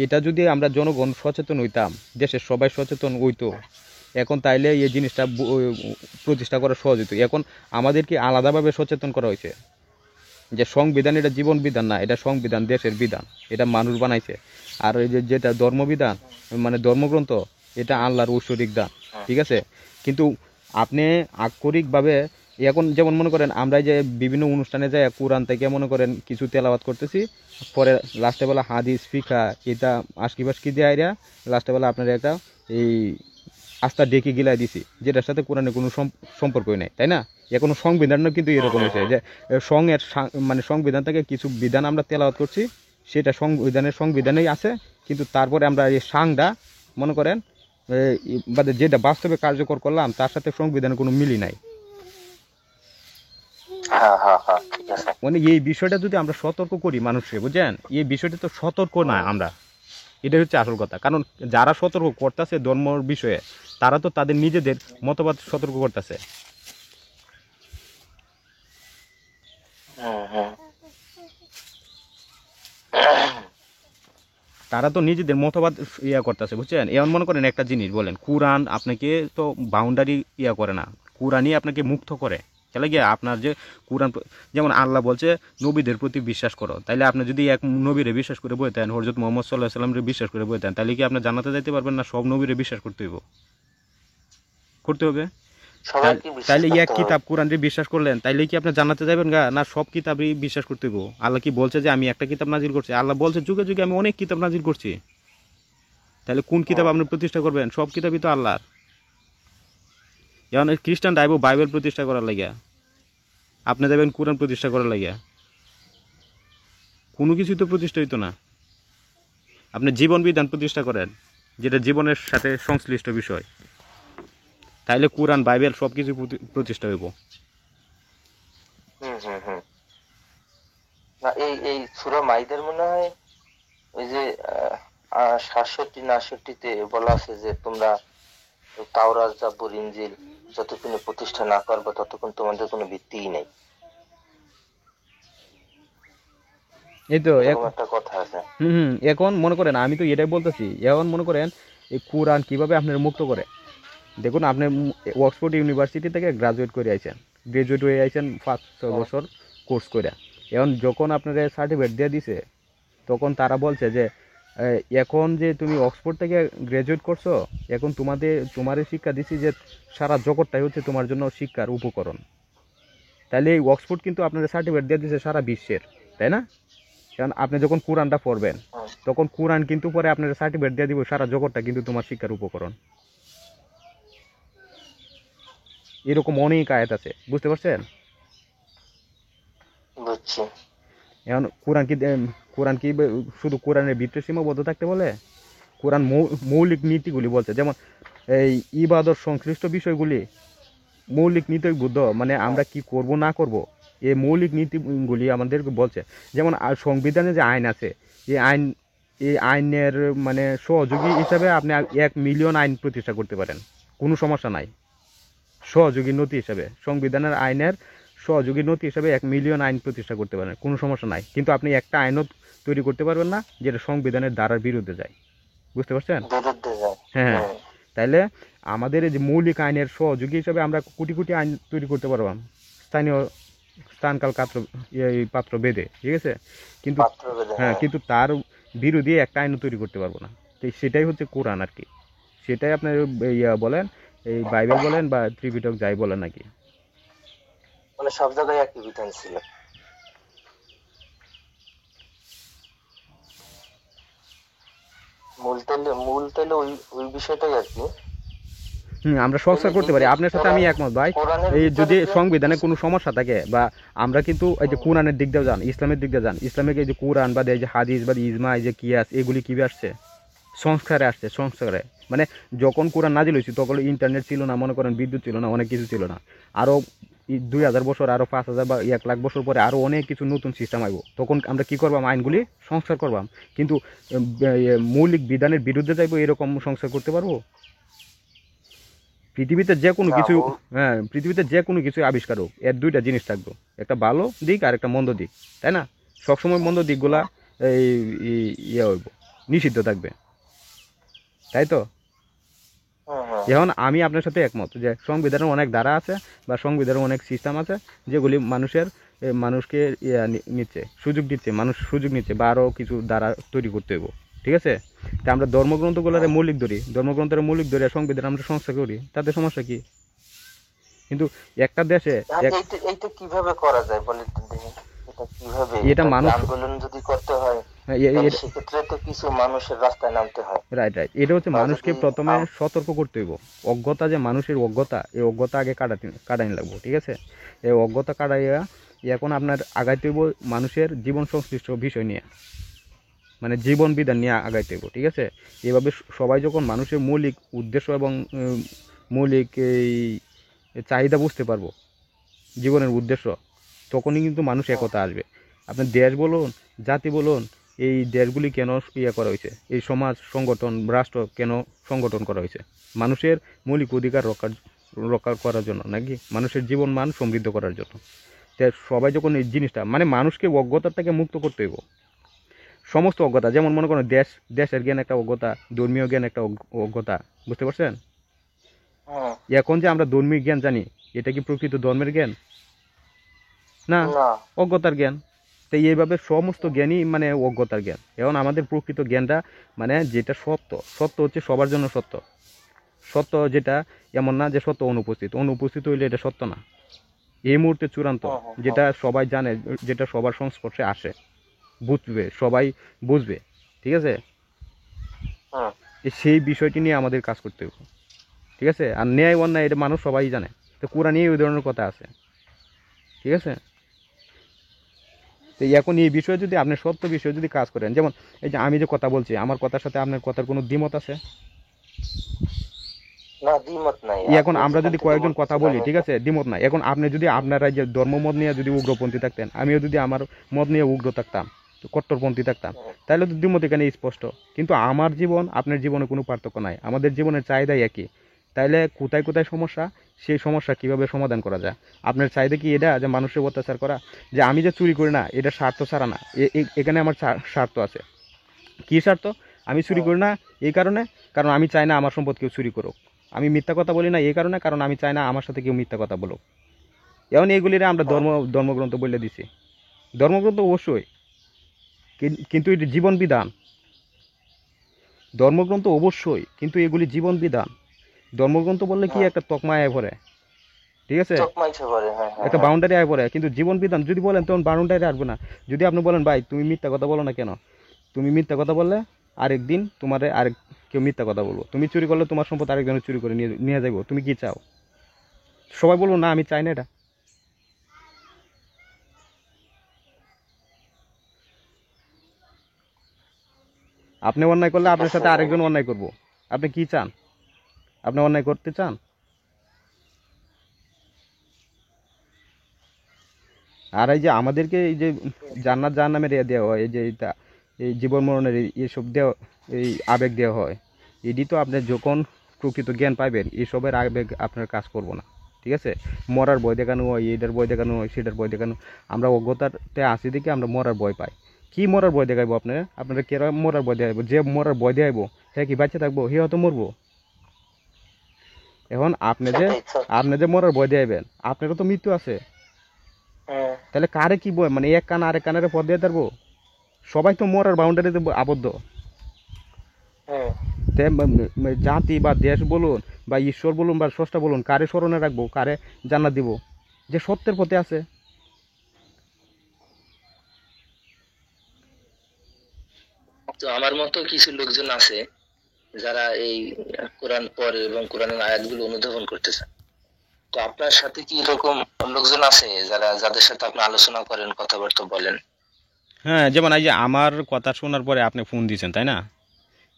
এটা যদি আমরা জনগণ সচেতন হইতাম, দেশের সবাই সচেতন হইতো, এখন তাইলে এই জিনিসটা প্রতিষ্ঠা করা সহজ হইতো। এখন আমাদেরকে আলাদাভাবে সচেতন করা হয়েছে যে সংবিধান এটা জীবন বিধান না, এটা সংবিধান দেশের বিধান, এটা মানুষ বানাইছে। আর এই যেটা ধর্মবিধান মানে ধর্মগ্রন্থ, এটা আল্লাহর ঐশ্বরিক দান, ঠিক আছে? কিন্তু আপনি আক্ষরিকভাবে এখন যেমন মনে করেন আমরা যে বিভিন্ন অনুষ্ঠানে যাই কোরআন থেকে মনে করেন কিছু তেলাওয়াত করতেছি, পরে লাস্টে বেলা হাদিস ফিকা এটা আশকি বাসকি দিয়ে আইরা লাস্টে বেলা আপনার একটা এই আস্থা ডেকে গিলাই দিছি, যেটার সাথে কোরআনের কোনো সম্পর্কই নেই, তাই না? এখনো সংবিধানও কিন্তু এরকম হয়েছে যে মানে সংবিধান থেকে কিছু বিধান আমরা তেলাওয়াত করছি, সেটা সংবিধানেই আছে, কিন্তু তারপরে আমরা এই সাংটা মনে করেন যেটা বাস্তবে কার্যকর করলাম তার সাথে সংবিধানের কোনো মিলই নাই। মানে এই বিষয়টা যদি আমরা সতর্ক করি মানুষকে, বুঝছেন, এই বিষয়টা তো সতর্ক না আমরা, এটা হচ্ছে আসল কথা। কারণ যারা সতর্ক করতেছে ধর্মের বিষয়ে, তারা তো তাদের নিজেদের মতবাদ সতর্ক করতেছে। তারা তো নিজেদের মতবাদ করতেছে, বুঝছেন? এমন মনে করেন একটা জিনিস বলেন, কোরআন আপনাকে তো বাউন্ডারি করে না, কোরআনই আপনাকে মুক্ত করে। তাহলে গিয়ে আপনার যে কোরআন, যেমন আল্লাহ বলছে নবীদের প্রতি বিশ্বাস করো, তাইলে আপনি যদি এক নবীরে বিশ্বাস করে বইতেন, হযরত মুহাম্মদ সাল্লাল্লাহু আলাইহি সাল্লামকে বিশ্বাস করে বইতেন, তাহলে কি আপনি জান্নাতে যাইতে পারবেন না? সব নবীরে বিশ্বাস করতে হবে। তাইলে এক কিতাব কোরআনকে বিশ্বাস করলেন, তাইলে কি আপনি জান্নাতে যাবেন গা? না সব কিতাবই বিশ্বাস করতে হবে? আল্লাহ কি বলছে যে আমি একটা কিতাব নাজিল করছি? আল্লাহ বলছে যুগে যুগে আমি অনেক কিতাব নাজিল করছি। তাহলে কোন কিতাব আপনি প্রতিষ্ঠা করবেন? সব কিতাবই তো আল্লাহর। যেমন খ্রিস্টান আইবো বাইবেল প্রতিষ্ঠা করার লাগিয়া, আপনি যাবেন কোরআন প্রতিষ্ঠা করার লাগিয়া, কোনো কিছুই তো প্রতিষ্ঠা হইতো না। আপনি জীবন বিধান প্রতিষ্ঠা করেন, যেটা জীবনের সাথে সংশ্লিষ্ট বিষয়, তাইলে কোরআন বাইবেল সবকিছু প্রতিষ্ঠা হইব।
না এই সূরা মাইদার মনে হয় ওই যে 67-69-তে বলা আছে যে তোমরা তাওরাত জাবুর ইনজিল যতক্ষণ প্রতিষ্ঠা না করবে ততক্ষণ তোমাদের কোনো ভিত্তিই নেই।
এই তো একটা কথা আছে। এখন মনে করেন আমি তো এটাই বলতেছি, এখন মনে করেন এই কোরআন কিভাবে আপনার মুক্ত করে। দেখুন আপনি অক্সফোর্ড ইউনিভার্সিটি থেকে গ্রাজুয়েট করে আইছেন, গ্রাজুয়েট হয়ে আইছেন 5-6 বছর কোর্স করে। এখন যখন আপনারা সার্টিফিকেট দিয়ে দিছে তখন তারা বলছে যে এখন যে তুমি অক্সফোর্ড থেকে গ্রাজুয়েট করছো, এখন তোমার শিক্ষা দিছি যে সারা জগৎটাই হচ্ছে তোমার জন্য শিক্ষার উপকরণ। তাহলে এই অক্সফোর্ড কিন্তু আপনাদের সার্টিফিকেট দিয়ে দিচ্ছে সারা বিশ্বের, তাই না? কারণ আপনি যখন কোরআনটা পড়বেন তখন কোরআন কিন্তু পরে আপনার সার্টিফিকেট দিয়ে দিব সারা জগৎটা কিন্তু তোমার শিক্ষার উপকরণ। এরকম অনেক আয়াত আছে, বুঝতে পারছেন?
বুঝছি।
এখন কোরআন কি শুধু কোরআনের ভিতরে সীমাবদ্ধ থাকতে বলে? কোরআন মৌলিক নীতিগুলি বলছে, যেমন এই ইবাদত সংশ্লিষ্ট বিষয়গুলি মৌলিক নীতি বুদ্ধ, মানে আমরা কি করব না করব এই মৌলিক নীতিগুলি আমাদেরকে বলছে। যেমন সংবিধানে যে আইন আছে, এই আইনের মানে সহযোগী হিসাবে আপনি 1 মিলিয়ন আইন প্রতিষ্ঠা করতে পারেন, কোনো সমস্যা নাই। সহযোগী নথি হিসাবে সংবিধানের আইনের সহযোগী নথি হিসাবে 1 মিলিয়ন আইন প্রতিষ্ঠা করতে পারেন, কোনো সমস্যা নাই। কিন্তু আপনি একটা আইনও তৈরি করতে পারবেন না যেটা সংবিধানের ধারার বিরুদ্ধে যায়, বুঝতে পারছেন? হ্যাঁ, তাইলে আমাদের এই যে মৌলিক আইনের সহযোগী হিসাবে আমরা কোটি কোটি আইন তৈরি করতে পারবাম স্থানকাল পাত্র বেঁধে, ঠিক আছে? কিন্তু কিন্তু তার বিরোধী একটা আইনও তৈরি করতে পারবো না। তো সেটাই হচ্ছে কোরআন আর কি। সেটাই আপনার বলেন এই বাইবেল বলেন বা ত্রিপিটক যাই বলেন নাকি,
মানে সব জায়গায় একই বিধান ছিল। মূল তাইলে ওই বিষয়টাই আর কি।
আমরা সংস্কার করতে পারি, আপনার সাথে আমি একমত ভাই। এই যদি সংবিধানে কোনো সমস্যা থাকে বা আমরা কিন্তু এই যে কোরআনের দিক দিয়ে যান, ইসলামের দিক দিয়ে যান, ইসলামের এই যে কোরআন বা এই যে হাদিস বা ইজমা, এই যে কিয়াস, এগুলি কি আসছে? সংস্কারে আসছে, সংস্কারে। মানে যখন কোরআন নাজিল হয়েছে তখন ইন্টারনেট ছিল না, মনে করেন বিদ্যুৎ ছিল না, অনেক কিছু ছিল না। আরও 2000 বছর, আরও 5000 বা 1 লাখ বছর পরে আরও অনেক কিছু নতুন সিস্টেম আইব, তখন আমরা কি করবাম? আইনগুলি সংস্কার করবাম। কিন্তু মৌলিক বিধানের বিরুদ্ধে যাইব এরকম সংস্কার করতে পারবো? পৃথিবীতে যে কোনো কিছু, হ্যাঁ, পৃথিবীতে যে কোনো কিছু আবিষ্কার হোক, এর দুইটা জিনিস থাকবে, একটা ভালো দিক আর একটা মন্দ দিক, তাই না? সবসময় মন্দ দিকগুলা এই হইব, নিষিদ্ধ থাকবে, তাই তো? এখন আমি আপনার সাথে একমত যে সংবিধানের অনেক ধারা আছে বা সংবিধানের অনেক সিস্টেম আছে যেগুলি মানুষকে নিচ্ছে, সুযোগ দিচ্ছে, মানুষ সুযোগ নিচ্ছে বা আরও কিছু ধারা তৈরি করতে হইব, ঠিক আছে? তা আমরা ধর্মগ্রন্থগুলোরে মৌলিক ধরি, ধর্মগ্রন্থের মৌলিক ধরে সংবিধান আমরা সংস্কার করি, তাতে সমস্যা কি? কিন্তু একটা দেশে
এইটা কিভাবে করা যায় বলেন তো দেখি। এটা কিভাবে,
এটা মানুষ
আন্দোলন যদি করতে হয় সেক্ষেত্রে তো কিছু মানুষের রাস্তায় নামতে হয়।
রাইট। এটা হচ্ছে মানুষকে প্রথমে সতর্ক করতে হইব। অজ্ঞতা, যে মানুষের অজ্ঞতা, এই অজ্ঞতা আগে কাটাই লাগবো, ঠিক আছে? এই অজ্ঞতা কাটাইয়া এখন আপনার আগাইতে হইব মানুষের জীবন সংশ্লিষ্ট বিষয় নিয়ে, মানে জীবন বিধান নিয়ে আগাইতে হইব, ঠিক আছে? এভাবে সবাই যখন মানুষের মৌলিক উদ্দেশ্য এবং মৌলিক এই চাহিদা বুঝতে পারবো, জীবনের উদ্দেশ্য, তখনই কিন্তু মানুষ একতা আসবে। আপনার দেশ বলুন, জাতি বলুন, এই দেশগুলি কেন করা হয়েছে, এই সমাজ সংগঠন, রাষ্ট্র কেন সংগঠন করা হয়েছে? মানুষের মৌলিক অধিকার রক্ষা করার জন্য নাকি মানুষের জীবন মান সমৃদ্ধ করার জন্য? তাই সবাই যখন এই জিনিসটা, মানে মানুষকে অজ্ঞতার থেকে মুক্ত করতে হইব, সমস্ত অজ্ঞতা। যেমন মনে করেন দেশের জ্ঞান একটা অজ্ঞতা, ধর্মীয় জ্ঞান একটা অজ্ঞতা, বুঝতে পারছেন? এখন যে আমরা ধর্মীয় জ্ঞান জানি, এটা কি প্রকৃত ধর্মের জ্ঞান? না, অজ্ঞতার জ্ঞান। তাই এইভাবে সমস্ত জ্ঞানই মানে অজ্ঞতার জ্ঞান। এখন আমাদের প্রকৃত জ্ঞানটা মানে যেটা সত্য হচ্ছে সবার জন্য সত্য যেটা এমন না যে সত্য অনুপস্থিত হইলে এটা সত্য না। এই মুহূর্তে চূড়ান্ত যেটা সবাই জানে, যেটা সবার সংস্পর্শে আসে, সবাই বুঝবে, ঠিক আছে? সেই বিষয়টি নিয়ে আমাদের কাজ করতে হবে, ঠিক আছে? আর ন্যায় অন্যায় এটা মানুষ সবাই জানে, তো কোরআনে ওই ধরনের কথা আছে, ঠিক আছে? তো এখন এই বিষয়ে যদি আপনি সত্য বিষয়ে যদি কাজ করেন, যেমন এই যে আমি যে কথা বলছি, আমার কথার সাথে আপনার কথার কোনো দ্বিমত আছে?
না, দ্বিমত নাই।
এখন আমরা যদি কয়েকজন কথা বলি, ঠিক আছে, দ্বিমত নাই। এখন আপনি যদি আপনারা যে ধর্মমত নিয়ে যদি উগ্রপন্থী থাকতেন, আমিও যদি আমার মত নিয়ে উগ্র থাকতাম, কট্টরপন্থী থাকতাম, তাহলে তো দ্বিমত এখানে স্পষ্ট। কিন্তু আমার জীবন আপনার জীবনে কোনো পার্থক্য নাই, আমাদের জীবনের চাহিদাই একই। তাইলে কোথায় কোথায় সমস্যা, সেই সমস্যা কিভাবে সমাধান করা যায়? আপনার চাহিদা কি এটা যে মানুষের অত্যাচার করা? যে আমি যে চুরি করি না এটা স্বার্থ ছাড়া না, এখানে আমার স্বার্থ আছে। কী স্বার্থ? আমি চুরি করি না এই কারণে, কারণ আমি চাই না আমার সম্পদ কেউ চুরি করুক। আমি মিথ্যা কথা বলি না এই কারণে, কারণ আমি চাই না আমার সাথে কেউ মিথ্যা কথা বলুক। এখন এগুলিরে আমরা ধর্মগ্রন্থ বলে দিছি। ধর্মগ্রন্থ অবশ্যই, কিন্তু এটি জীবন বিধান। ধর্মগ্রন্থ অবশ্যই, কিন্তু এগুলি জীবন বিধান। ধর্মগ্রন্থ বললে কি একটা তকমা আয় পড়ে, ঠিক আছে, একটা বাউন্ডারি আয় পড়ে, কিন্তু জীবন বিধান যদি বলেন তখন বাউন্ডারি আসবে না। যদি আপনি বলেন ভাই তুমি মিথ্যা কথা বলো না কেন, তুমি মিথ্যা কথা বললে আরেকদিন তোমার আরেক কেউ মিথ্যা কথা বলবো, তুমি চুরি করলে তোমার সম্পদ আরেকজনের চুরি করে নিয়ে যাবো, তুমি কি চাও? সবাই বলবো না আমি চাই না এটা। আপনি অন্যায় করলে আপনার সাথে আরেকজন অন্যায় করবো, আপনি কি চান? আপনি অন্যায় করতে চান? আর এই যে আমাদেরকে এই যে জান্নাত জাহান্নামের দেওয়া হয়, এই যে এই জীবন মরণের এইসব দেওয়া, এই আবেগ দেওয়া হয়, এটি তো আপনি যখন প্রকৃত জ্ঞান পাইবেন এইসবের আবেগ আপনার কাজ করবো না, ঠিক আছে। মরার ভয় দেখানো হয়, এইটার ভয় দেখানো হয়, সেটার ভয় দেখানো, আমরা অজ্ঞতাতে আসি দেখে আমরা মরার ভয় পাই। কি মরার ভয় দেখাইবো আপনারা কেরা মরার ভয় দেখাইবো? যে মরার ভয় দেখাইবো হ্যাঁ কি বাচ্চা থাকবো? হে হয়তো মরবো। এখন আপনি যে মরার ভয় দেখাইবেন, আপনারও তো মৃত্যু আছে, তাহলে কারে কি বই মানে এক কান আরেক কানের পথ দিয়ে পারবো? সবাই তো মরার বাউন্ডারিতে আবদ্ধ। জাতি বা দেশ বলুন বা ঈশ্বর বলুন বা স্রষ্টা বলুন, কারে স্মরণে রাখবো, কারে জান্নাত দিব? যে সত্যের পথে আছে।
তো আমার মতো কিছু লোকজন আছে যারা এই কোরআন পড়ে এবং কোরআনের আয়াতগুলো অনুধাবন করতেছে। তো আপনার সাথে কি এরকম লোকজন আছে যাদের সাথে আপনি আলোচনা করেন, কথাবার্তা বলেন?
হ্যাঁ, যেমন এই যে আমার কথা শোনার পরে আপনি ফোন দিয়েছেন, তাই না?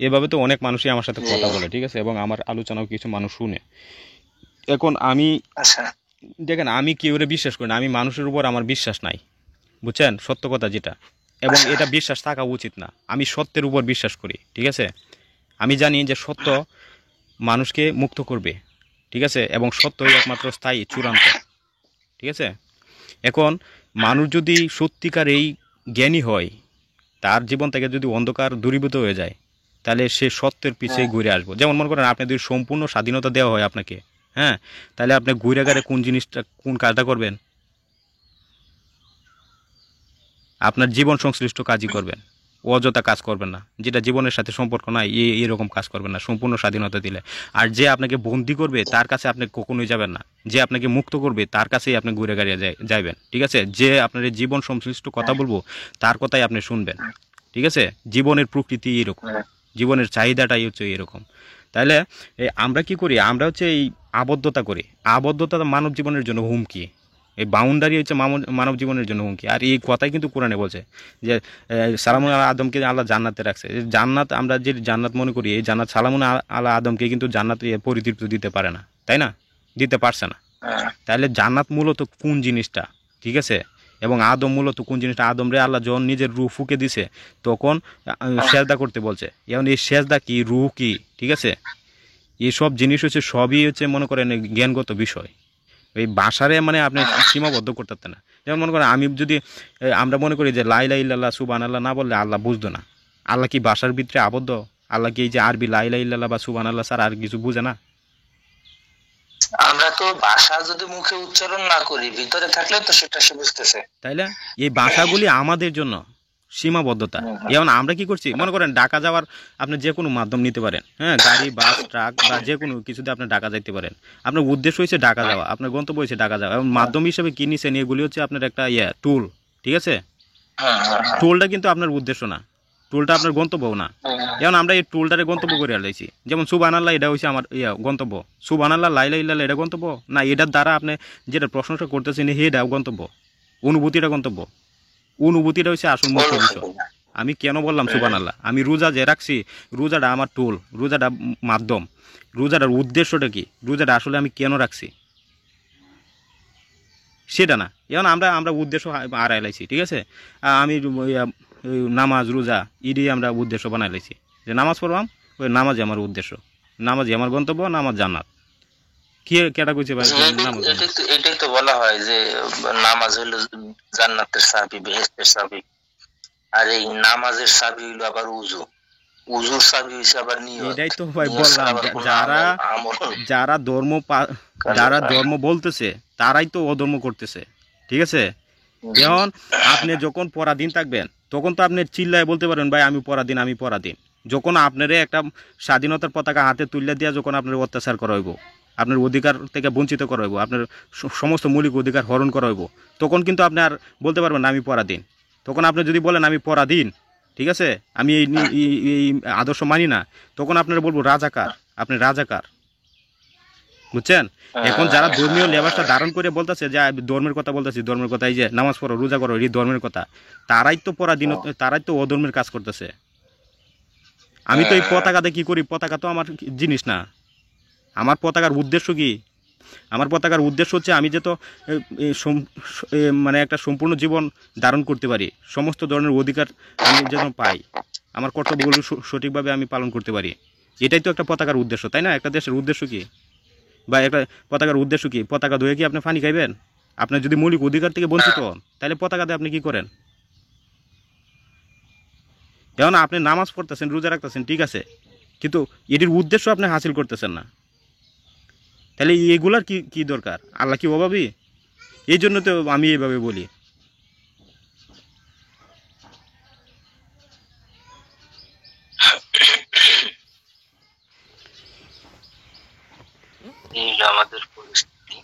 এভাবে তো অনেক মানুষই আমার সাথে কথা বলে, ঠিক আছে, এবং আমার আলোচনাও কিছু মানুষ শুনে। এখন আমি দেখেন, আমি কেউরে বিশ্বাস করি না, আমি মানুষের উপর আমার বিশ্বাস নাই, বুঝছেন, সত্য কথা যেটা, এবং এটা বিশ্বাস থাকা উচিত না। আমি সত্যের উপর বিশ্বাস করি, ঠিক আছে। আমি জানি যে সত্য মানুষকে মুক্ত করবে, ঠিক আছে, এবং সত্যই একমাত্র স্থায়ী চূড়ান্ত, ঠিক আছে। এখন মানুষ যদি সত্যিকার এই জ্ঞানী হয়, তার জীবন থেকে যদি অন্ধকার দূরীভূত হয়ে যায়, তাহলে সে সত্যের পিছে ঘুরে আসবো। যেমন মনে করেন আপনি যদি সম্পূর্ণ স্বাধীনতা দেওয়া হয় আপনাকে, হ্যাঁ, তাহলে আপনি ঘুরে ঘাড়ে কোন জিনিসটা কোন কাজটা করবেন? আপনার জীবন সংশ্লিষ্ট কাজই করবেন, অযথা কাজ করবেন না, যেটা জীবনের সাথে সম্পর্ক নাই এরকম কাজ করবেন না সম্পূর্ণ স্বাধীনতা দিলে। আর যে আপনাকে বন্দি করবে তার কাছে আপনি কখনোই যাবেন না, যে আপনাকে মুক্ত করবে তার কাছেই আপনি ঘুরে গাড়িয়ে যাইবেন, ঠিক আছে। যে আপনার জীবন সংশ্লিষ্ট কথা বলবো তার কথাই আপনি শুনবেন, ঠিক আছে। জীবনের প্রকৃতি এরকম, জীবনের চাহিদাটাই হচ্ছে এরকম। তাহলে আমরা কি করি? আমরা হচ্ছে এই আবদ্ধতা করি। আবদ্ধতা মানব জীবনের জন্য হুমকি, এই বাউন্ডারি হচ্ছে মানব জীবনের জন্য হুমকি। আর এই কথাই কিন্তু কোরআনে বলছে যে সালামুন আলা আদমকে আল্লাহ জান্নাতে রাখছে। জান্নাত, আমরা যে জান্নাত মনে করি, এই জান্নাত সালামুন আলা আদমকে কিন্তু জান্নাত পরিতৃপ্ত দিতে পারে না, তাই না? দিতে পারছে না। তাহলে জান্নাত মূলত কোন জিনিসটা, ঠিক আছে, এবং আদম মূলত কোন জিনিসটা? আদম রে আল্লাহ যখন নিজের রূহ ফুঁকে দিছে তখন সেজদা করতে বলছে। এখন এই সেজদা কি, রূহ কি, ঠিক আছে, এইসব জিনিস হচ্ছে সবই হচ্ছে মনে করেন জ্ঞানগত বিষয়। এই ভাষারে মানে আপনি সীমাবদ্ধ করতে পারতেন না। যেমন মনে করেন আমি যদি আমরা মনে করি যে লা ইলাহা ইল্লাল্লাহ সুবহানাল্লাহ না বললে আল্লাহ বুঝতো না। আল্লাহ কি ভাষার ভিতরে আবদ্ধ? আল্লাহ কি এই যে আরবি লা ইলাহা ইল্লাল্লাহ বা সুবহানাল্লাহ স্যার আর কিছু বুঝে না?
আমরা তো ভাষা যদি মুখে উচ্চারণ না করি, ভিতরে থাকলে তো সেটা সে বুঝতেছে,
তাইলে এই ভাষাগুলি আমাদের জন্য সীমাবদ্ধতা। যেমন আমরা কি করছি, মনে করেন ঢাকা যাওয়ার আপনি যে কোনো মাধ্যম নিতে পারেন, হ্যাঁ, গাড়ি, বাস, ট্রাক বা যে কোনো কিছুতে আপনি ঢাকা যাইতে পারেন। আপনার উদ্দেশ্য হচ্ছে ঢাকা যাওয়া, আপনার গন্তব্য হচ্ছে ঢাকা যাওয়া, এবং মাধ্যম হিসেবে কি নিছেন এগুলি হচ্ছে আপনার একটা টুল, ঠিক আছে। টুলটা কিন্তু আপনার উদ্দেশ্য না, টুলটা আপনার গন্তব্য না। যেমন আমরা এই টুলটারে গন্তব্য করে আলাইছি। যেমন সুবহানাল্লাহ, এটা হচ্ছে আমার গন্তব্য। সুবহানাল্লাহ, লা ইলাহা ইল্লাল্লাহ, এটা গন্তব্য না। এটার দ্বারা আপনি যেটা প্রশংসা করতেছেন এটাও গন্তব্য, অনুভূতিটা গন্তব্য। অনুভূতিটা হচ্ছে আসল মুখ্য বিষয়। আমি কেন বললাম সুবহানাল্লাহ? আমি রোজা যে রাখছি, রোজাটা আমার টুল, রোজাটা মাধ্যম। রোজাটার উদ্দেশ্যটা কি, রোজাটা আসলে আমি কেন রাখছি সেটা না। এখন আমরা উদ্দেশ্য হারাই লাইছি, ঠিক আছে। আমি নামাজ, রোজা, ইডি আমরা উদ্দেশ্য বানাই লাইছি যে নামাজ পড়লাম, ওই নামাজই আমার উদ্দেশ্য, নামাজই আমার গন্তব্য, নামাজ জান্নাত। কেটা কইছে ভাই?
এটাই তো বলা হয় যে নামাজ হলো জান্নাতের চাবি, বেহেশতের চাবি। আর এই নামাজের চাবি হলো আবার উযু, উযুর চাবি হইছে আবার নিয়ত।
এটাই তো ভাই বললাম, যারা ধর্ম যারা ধর্ম বলতেছে তারাই তো অধর্ম করতেছে, ঠিক আছে? এখন আপনি যখন পরাধীন থাকবেন তখন তো আপনি চিল্লায় বলতে পারেন ভাই আমি পরাধীন আমি পরাধীন। যখন আপনার একটা স্বাধীনতার পতাকা হাতে তুলে দিয়া যখন আপনার অত্যাচার করা হইব, আপনার অধিকার থেকে বঞ্চিত করা হইব, আপনার সমস্ত মৌলিক অধিকার হরণ করা হইব, তখন কিন্তু আপনি আর বলতে পারবেন না আমি পরাধীন। তখন আপনি যদি বলেন আমি পরাধীন, ঠিক আছে, আমি এই আদর্শ মানি না, তখন আপনারা বলবো রাজাকার, আপনি রাজাকার, বুঝছেন? এখন যারা ধর্মীয় লেবাসটা ধারণ করে বলতেছে যে ধর্মের কথা বলতেছি, ধর্মের কথা, এই যে নামাজ পড়ো রোজা করো, এই ধর্মের কথা, তারাই তো পরাধীন, তারাই তো অধর্মের কাজ করতেছে। আমি তো এই পতাকাতে কি করি? পতাকা তো আমার জিনিস না। আমার পতাকার উদ্দেশ্য কি? আমার পতাকার উদ্দেশ্য হচ্ছে আমি যে তো মানে একটা সম্পূর্ণ জীবন ধারণ করতে পারি, সমস্ত ধরনের অধিকার আমি যেন পাই, আমার কর্তব্যগুলো সঠিকভাবে আমি পালন করতে পারি। এটাই তো একটা পতাকার উদ্দেশ্য, তাই না? একটা দেশের উদ্দেশ্য কি, বা একটা পতাকার উদ্দেশ্য কি? পতাকা ধুয়ে কি আপনি পানি খাইবেন? আপনার যদি মৌলিক অধিকার থেকে বঞ্চিত হন তাহলে পতাকাতে আপনি কি করেন? যেমন আপনি নামাজ পড়তেছেন, রোজা রাখতেছেন, ঠিক আছে, কিন্তু এটির উদ্দেশ্য আপনি হাসিল করতেছেন না, তাহলে এগুলার কি কি দরকার? আল্লাহ কি অভাবী? এই জন্য তো আমি এইভাবে বলি।
আমাদের পরিস্থিতি।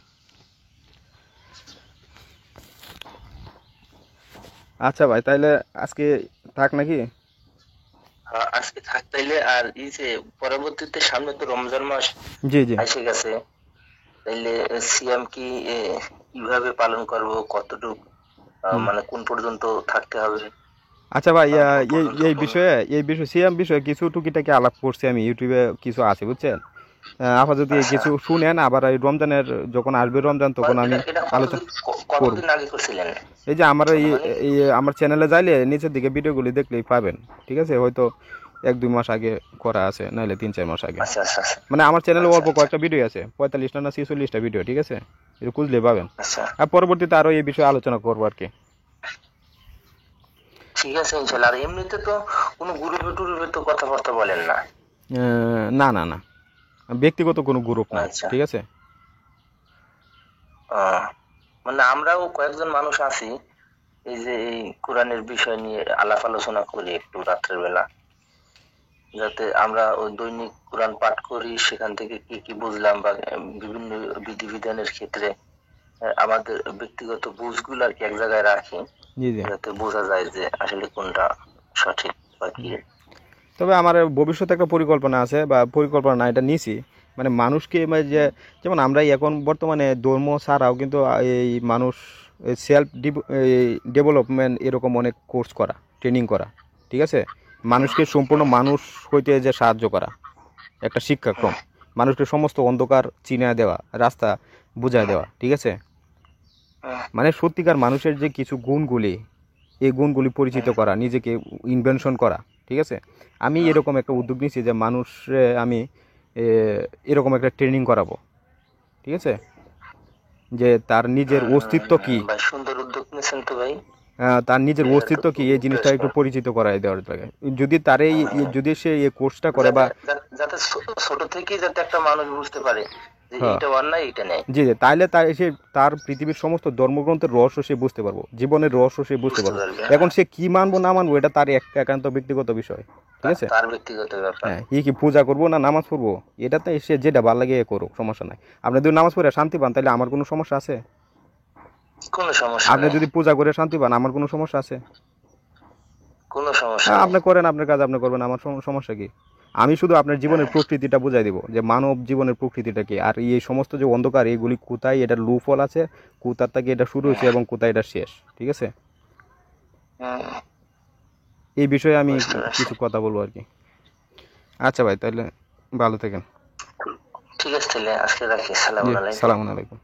আচ্ছা ভাই, তাইলে আজকে থাক নাকি?
আজকে থাক তাইলে। আর এই যে পরবর্তীতে সামনে তো রমজান মাস
জি জি।
এসে গেছে, তাইলে সিয়াম কি কিভাবে পালন করব, কতটুকু মানে কোন পর্যন্ত থাকতে হবে?
আচ্ছা ভাই, এই বিষয়ে সিএম বিষয়ে কিছু টুকিটাকি আলাপ করছি আমি, ইউটিউবে কিছু আছে, বুঝছেন? আপনার যদি কিছু শুনেন, আবার এই রমজানের যখন আসবে রমজান তখন আমি আলোচনা করব।
কতদিন আগে করছিলেন?
এই যে আমার এই আমার চ্যানেলে যাইলে নিচের দিকে ভিডিওগুলি দেখলেই পাবেন, ঠিক আছে? হয়তো 1-2 মাস আগে করা আছে, নাহলে 3-4 মাস আগে। মানে আমার চ্যানেলে অল্প কয়েকটা ভিডিও আছে, 45টা না 46টা ভিডিও, ঠিক আছে? এটা খুঁজলে পাবেন। আর পরবর্তীতে আরো এই বিষয়ে আলোচনা করবো আর কি।
ঠিক আছে ইনশাআল্লাহ। আর এমনিতে তো কোনো গ্রুপে টুরুপে তো কথাবার্তা বলেন না?
না না না, ব্যক্তিগত কোনো গ্রুপ না, ঠিক আছে?
মানে আমরাও কয়েকজন মানুষ আছি, এই যে এই কোরআনের বিষয় নিয়ে আলাপ আলোচনা করি একটু রাত্রের বেলা, যাতে আমরা ওই দৈনিক কোরআন পাঠ করি, সেখান থেকে কি কি বুঝলাম, বা বিভিন্ন বিধিবিধানের ক্ষেত্রে আমাদের ব্যক্তিগত বুঝগুলো আর কি এক জায়গায় রাখি, যাতে বোঝা যায় যে আসলে কোনটা সঠিক বা কি।
তবে আমার ভবিষ্যতে একটা পরিকল্পনা আছে, বা পরিকল্পনা না, এটা নিছি, মানে মানুষকে যে যেমন আমরা এখন বর্তমানে ধর্ম ছাড়াও কিন্তু এই মানুষ সেলফ ডেভেলপমেন্ট এরকম অনেক কোর্স করা, ট্রেনিং করা, ঠিক আছে? মানুষকে সম্পূর্ণ মানুষ হইতে যে সাহায্য করা, একটা শিক্ষাক্রম, মানুষকে সমস্ত অন্ধকার চিনা দেওয়া, রাস্তা বুঝায় দেওয়া, ঠিক আছে? মানে সত্যিকার মানুষের যে কিছু গুণগুলি, এই গুণগুলি পরিচিত করা, নিজেকে ইনভেনশন করা, ঠিক আছে? আমি এরকম একটা উদ্যোগ নিয়েছি যে মানুষে আমি এরকম একটা ট্রেনিং করাবো, ঠিক আছে? যে তার নিজের অস্তিত্ব কি,
সুন্দর উদ্যোগ নিয়েছেন তো ভাই।
তার নিজের অস্তিত্ব কি, এই জিনিসটা একটু পরিচিত করাই দেওয়ার লাগে। যদি তার যদি সে এই কোর্সটা করে, বা
যাতে ছোট থেকেই যাতে একটা মানুষ বুঝতে পারে এটা অন্যায়, এটা নেই, জি,
তাইলে তার পৃথিবীর সমস্ত ধর্মগ্রন্থের রহস্য সে বুঝতে পারবো, জীবনের রহস্য সে বুঝতে পারবো। এখন সে কি মানবো না মানবো এটা তার একান্ত ব্যক্তিগত বিষয়, ঠিক আছে?
তার ব্যক্তিগত ব্যাপার।
হ্যাঁ, কি পূজা করবো না নামাজ পড়বো, এটাতে সে যেটা ভালো লাগে করুক, সমস্যা নাই। আপনি যদি নামাজ পড়ে শান্তি পান তাহলে আমার কোনো সমস্যা আছে?
কোনো সমস্যা।
আপনি যদি পূজা করে শান্তি পান আমার কোনো সমস্যা আছে?
কোনো সমস্যা।
আপনি করেন, আপনার কাজ আপনি করবেন, আমার সমস্যা কি? আমি শুধু আপনার জীবনের প্রকৃতিটা বুঝাই দিব, যে মানব জীবনের প্রকৃতিটা কি, আর এই সমস্ত যে অন্ধকার এগুলি কোথায়, এটার লুফল আছে, কোথার থেকে এটা শুরু হয়েছে এবং কোথায় এটা শেষ, ঠিক আছে? এই বিষয়ে আমি কিছু কথা বলবো আর কি। আচ্ছা ভাই, তাহলে ভালো থাকেন।
ঠিক আছে, তাহলে আজকে রাখি। সালাম আলাইকুম।
সালাম আলাইকুম।